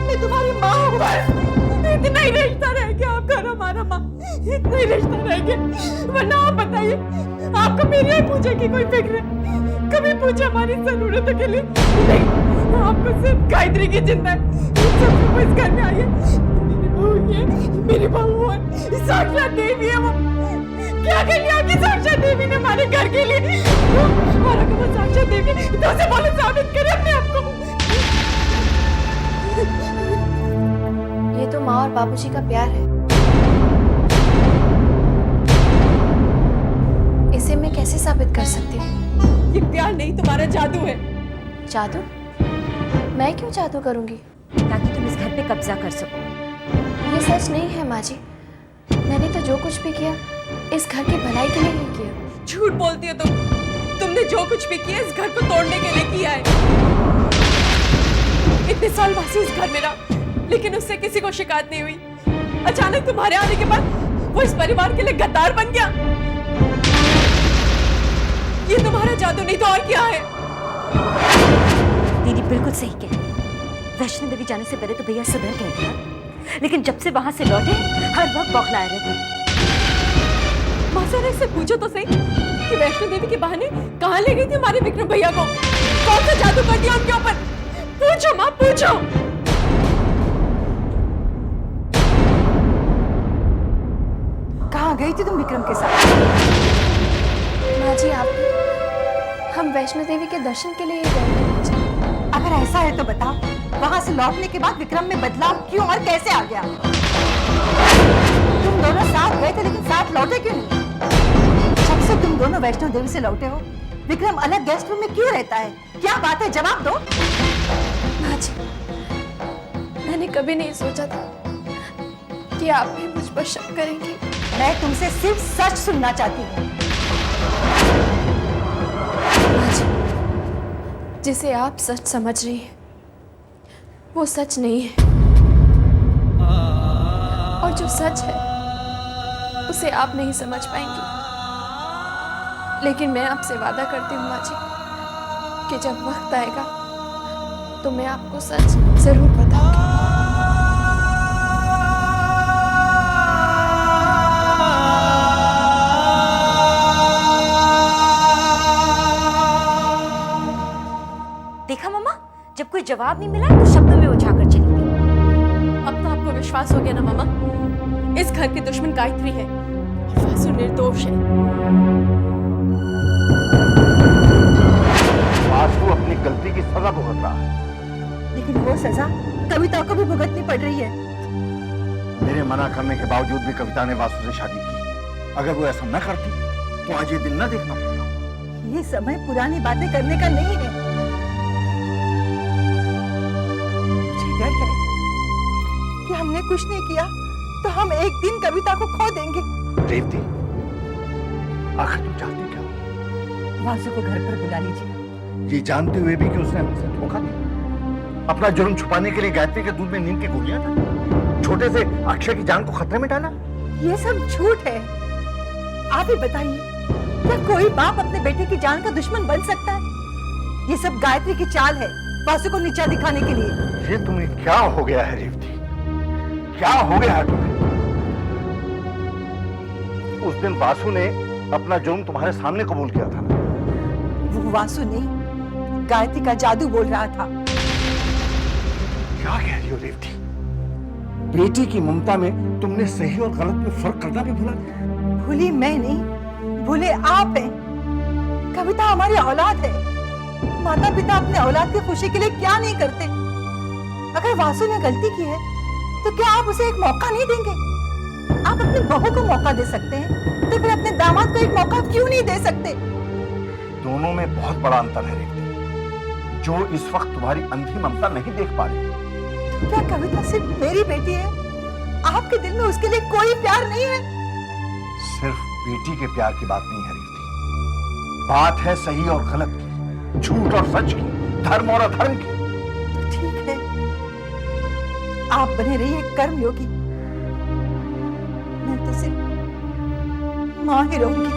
मैं तुम्हारी माँ हूँ। इतना ही रिश्ता रह गया आपका और हमारा माँ, इतना ही रिश्ता रह गया। वरना आप बताइए, आपको मेरी और पूजा की कोई फिक्र है? कभी पूछा हमारी जरूरतों के लिए? नहीं, आपको सिर्फ गायत्री की चिंता है। सब इस घर में आई है, मेरी बहू है, साक्षात देवी है वो। क्या कर लिया आपकी साक्षात देवी ने हमारे घर के लिए? और अगर वो साक्षात देवी तो उसे बोलो साबित करे अपने आप को। ये तो माँ और बाबूजी का प्यार है, इसे मैं कैसे साबित कर सकती हूँ? ये प्यार नहीं, तुम्हारा जादू है। जादू? मैं क्यों जादू करूंगी? ताकि तुम इस घर पे कब्जा कर सको। ये सच नहीं है माँ जी, मैंने तो जो कुछ भी किया इस घर की भलाई के लिए नहीं किया। झूठ बोलती हो तुमने जो कुछ भी किया इस घर को तोड़ने के लिए किया है। इतने साल वासी इस घर में रहा, लेकिन उससे किसी को शिकायत नहीं हुई। अचानक तुम्हारे आने के बाद वो इस परिवार के लिए गद्दार बन गया। ये तुम्हारा जादू नहीं तो और क्या है? दीदी बिल्कुल सही कह रही है। वैष्णो देवी जाने से पहले तो भैया सुबह कह दिया, लेकिन जब से वहां से लौटे हर वक्त बौखलाए रहते। मासा से पूछो तो सही कि वैष्णो देवी के बहाने कहाँ ले गई थी हमारे विक्रम भैया को? कौन सा जादू कर दिया उनके ऊपर? पूछो माँ, पूछो। कहाँ गई थी तुम विक्रम के साथ? माँ जी हम वैष्णो देवी के दर्शन के लिए गए थे माँ जी। अगर ऐसा है तो बताओ, वहां से लौटने के बाद विक्रम में बदलाव क्यों और कैसे आ गया? तुम दोनों साथ गए थे लेकिन साथ लौटे क्यों नहीं? जब से तुम दोनों वैष्णो देवी से लौटे हो, विक्रम अलग गेस्ट रूम में क्यों रहता है? क्या बात है, जवाब दो। माँ जी, मैंने कभी नहीं सोचा था कि आप भी मुझ पर शक करेंगी। मैं तुमसे सिर्फ सच सुनना चाहती हूँ। माँ जी, जिसे आप सच समझ रही हैं वो सच नहीं है, और जो सच है उसे आप नहीं समझ पाएंगी। लेकिन मैं आपसे वादा करती हूँ माँ जी कि जब वक्त आएगा तो मैं आपको सच जरूर बताऊंगी। देखा मम्मा, जब कोई जवाब नहीं मिला तो शब्दों में उछाकर चली गई। अब तो आपको विश्वास हो गया ना मामा? इस घर की दुश्मन गायत्री है और वासु निर्दोष है। वासु अपनी गलती की सजा भुगत रहा है, लेकिन वो सजा कविता को भी भुगतनी पड़ रही है। मेरे मना करने के बावजूद भी कविता ने वासु से शादी की। अगर वो ऐसा न करती तो आज ये दिन न देखना पड़ता। ये समय पुरानी बातें करने का नहीं है। मुझे डर है कि हमने कुछ नहीं किया तो हम एक दिन कविता को खो देंगे। रेवती, आखिर तुम चाहती क्या? वासु को घर पर बुला लीजिए ये जानते हुए भी कि उसने हमसे धोखा दिया, अपना जुर्म छुपाने के लिए गायत्री के दूध में नींद की गोलियां डाली, छोटे से अक्षय की जान को खतरे में डाला। ये सब झूठ है। आप ही बताइए, क्या कोई बाप अपने बेटे की जान का दुश्मन बन सकता है? ये सब गायत्री की चाल है, वासु को नीचा दिखाने के लिए। ये तुम्हें क्या हो गया है रेवती, क्या हो गया है तुम्हें? उस दिन वासु ने अपना जुर्म तुम्हारे सामने कबूल किया था। वो वासु नहीं, गायत्री का जादू बोल रहा था। क्या कह रही हो रेवती? बेटी की ममता में तुमने सही और गलत में फर्क करना भी भुला दिया। भूली मैं नहीं, भूले आप हैं। कविता हमारी औलाद है। माता पिता अपने औलाद की खुशी के लिए क्या नहीं करते? अगर वासु ने गलती की है तो क्या आप उसे एक मौका नहीं देंगे? आप अपनी बहू को मौका दे सकते हैं, तो फिर अपने दामाद को एक मौका क्यों नहीं दे सकते? दोनों में बहुत बड़ा अंतर है रेवती, जो इस वक्त तुम्हारी अंधी ममता नहीं देख पा रही। तो क्या कविता सिर्फ मेरी बेटी है? आपके दिल में उसके लिए कोई प्यार नहीं है? सिर्फ बेटी के प्यार की बात नहीं है रेवती, बात है सही और गलत की, झूठ और सच की, धर्म और अधर्म की। तो ठीक है, आप बने रहिए कर्मयोगी, मैं तो सिर्फ मां ही रहूंगी।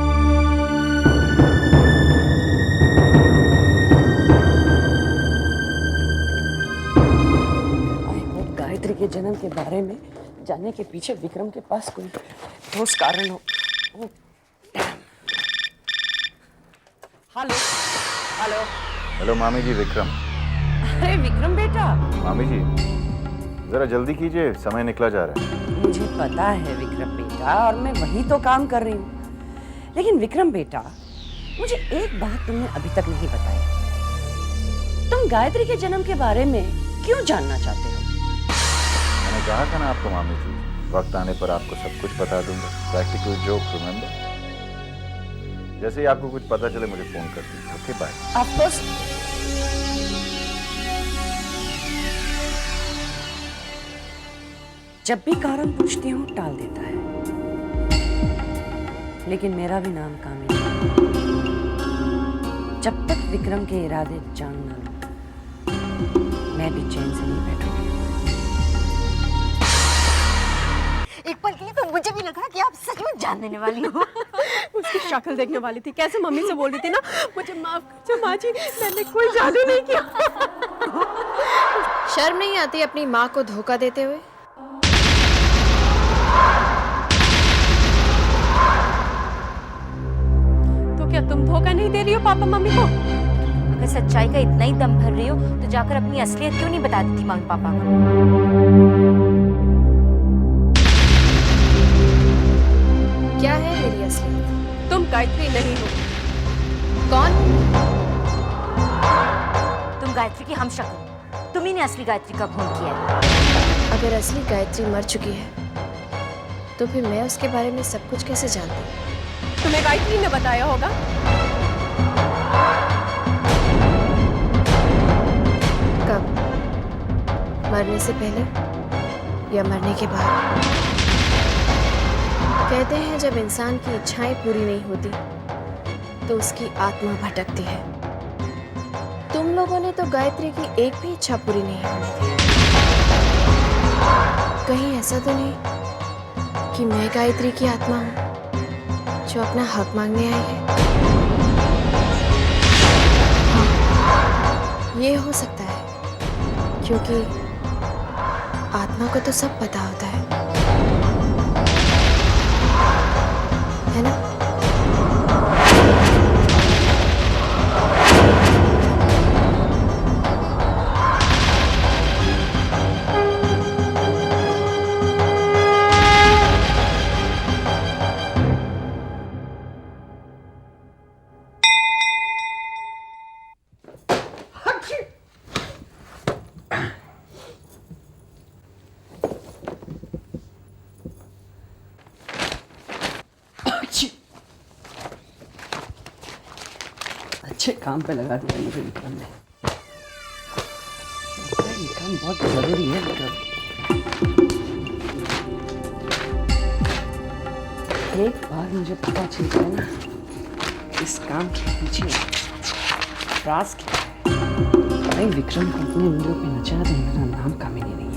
गायत्री के जन्म के बारे में जानने के पीछे विक्रम के पास कोई ठोस कारण हो। हेलो हेलो हेलो मामी जी, विक्रम। अरे विक्रम बेटा। मामी जी जरा जल्दी कीजिए, समय निकला जा रहा है। मुझे पता है विक्रम बेटा, और मैं वही तो काम कर रही हूँ। लेकिन विक्रम बेटा, मुझे एक बात तुमने अभी तक नहीं बताई। तुम गायत्री के जन्म के बारे में क्यों जानना चाहते हो? मैंने कहा था ना आपको मामी जी, वक्त आने पर आपको सब कुछ बता दूंगा। Practical joke, remember? जैसे ही आपको कुछ पता चले मुझे फोन कर दीजिए। Okay, bye. Of course. जब भी कारण पूछती हूँ टाल देता है, लेकिन मेरा भी नाम कामिनी है। जब तक विक्रम के इरादे जान ना लूं, मैं भी चैन से नहीं बैठूंगी। एक पल के लिए तो मुझे भी लगा कि आप सच में जान देने वाली हो। उसकी शक्ल देखने वाली थी, कैसे मम्मी से बोल रही थी ना, मुझे माफ कर माँ जी, मैंने कोई जादू नहीं किया। शर्म नहीं आती अपनी माँ को धोखा देते हुए? तो क्या तुम धोखा नहीं दे रही हो पापा मम्मी को? अगर सच्चाई का इतना ही दम भर रही हो तो जाकर अपनी असलियत क्यों नहीं बता देती मम्मी पापा को? क्या है मेरी असलियत? तुम गायत्री नहीं हो। कौन? तुम गायत्री की हमशक्ल, तुम्ही ने असली गायत्री का खून किया है। अगर असली गायत्री मर चुकी है तो फिर मैं उसके बारे में सब कुछ कैसे जानती? तुम्हें गायत्री ने बताया होगा। कब? मरने से पहले या मरने के बाद? कहते हैं जब इंसान की इच्छाएं पूरी नहीं होती तो उसकी आत्मा भटकती है। तुम लोगों ने तो गायत्री की एक भी इच्छा पूरी नहीं होने दी। कहीं ऐसा तो नहीं कि मैं गायत्री की आत्मा हूँ जो अपना हक मांगने आई है? हाँ, ये हो सकता है, क्योंकि आत्मा को तो सब पता होता है ना? अच्छे काम पे लगा दिया मुझे विक्रम ने। ये काम बहुत जरूरी है विक्रम। एक बार मुझे पता चल गया ना इस काम के पीछे राज क्या है? भाई विक्रम को अपने इंद्रों पे नचा दे, मेरा नाम कामिनी नहीं।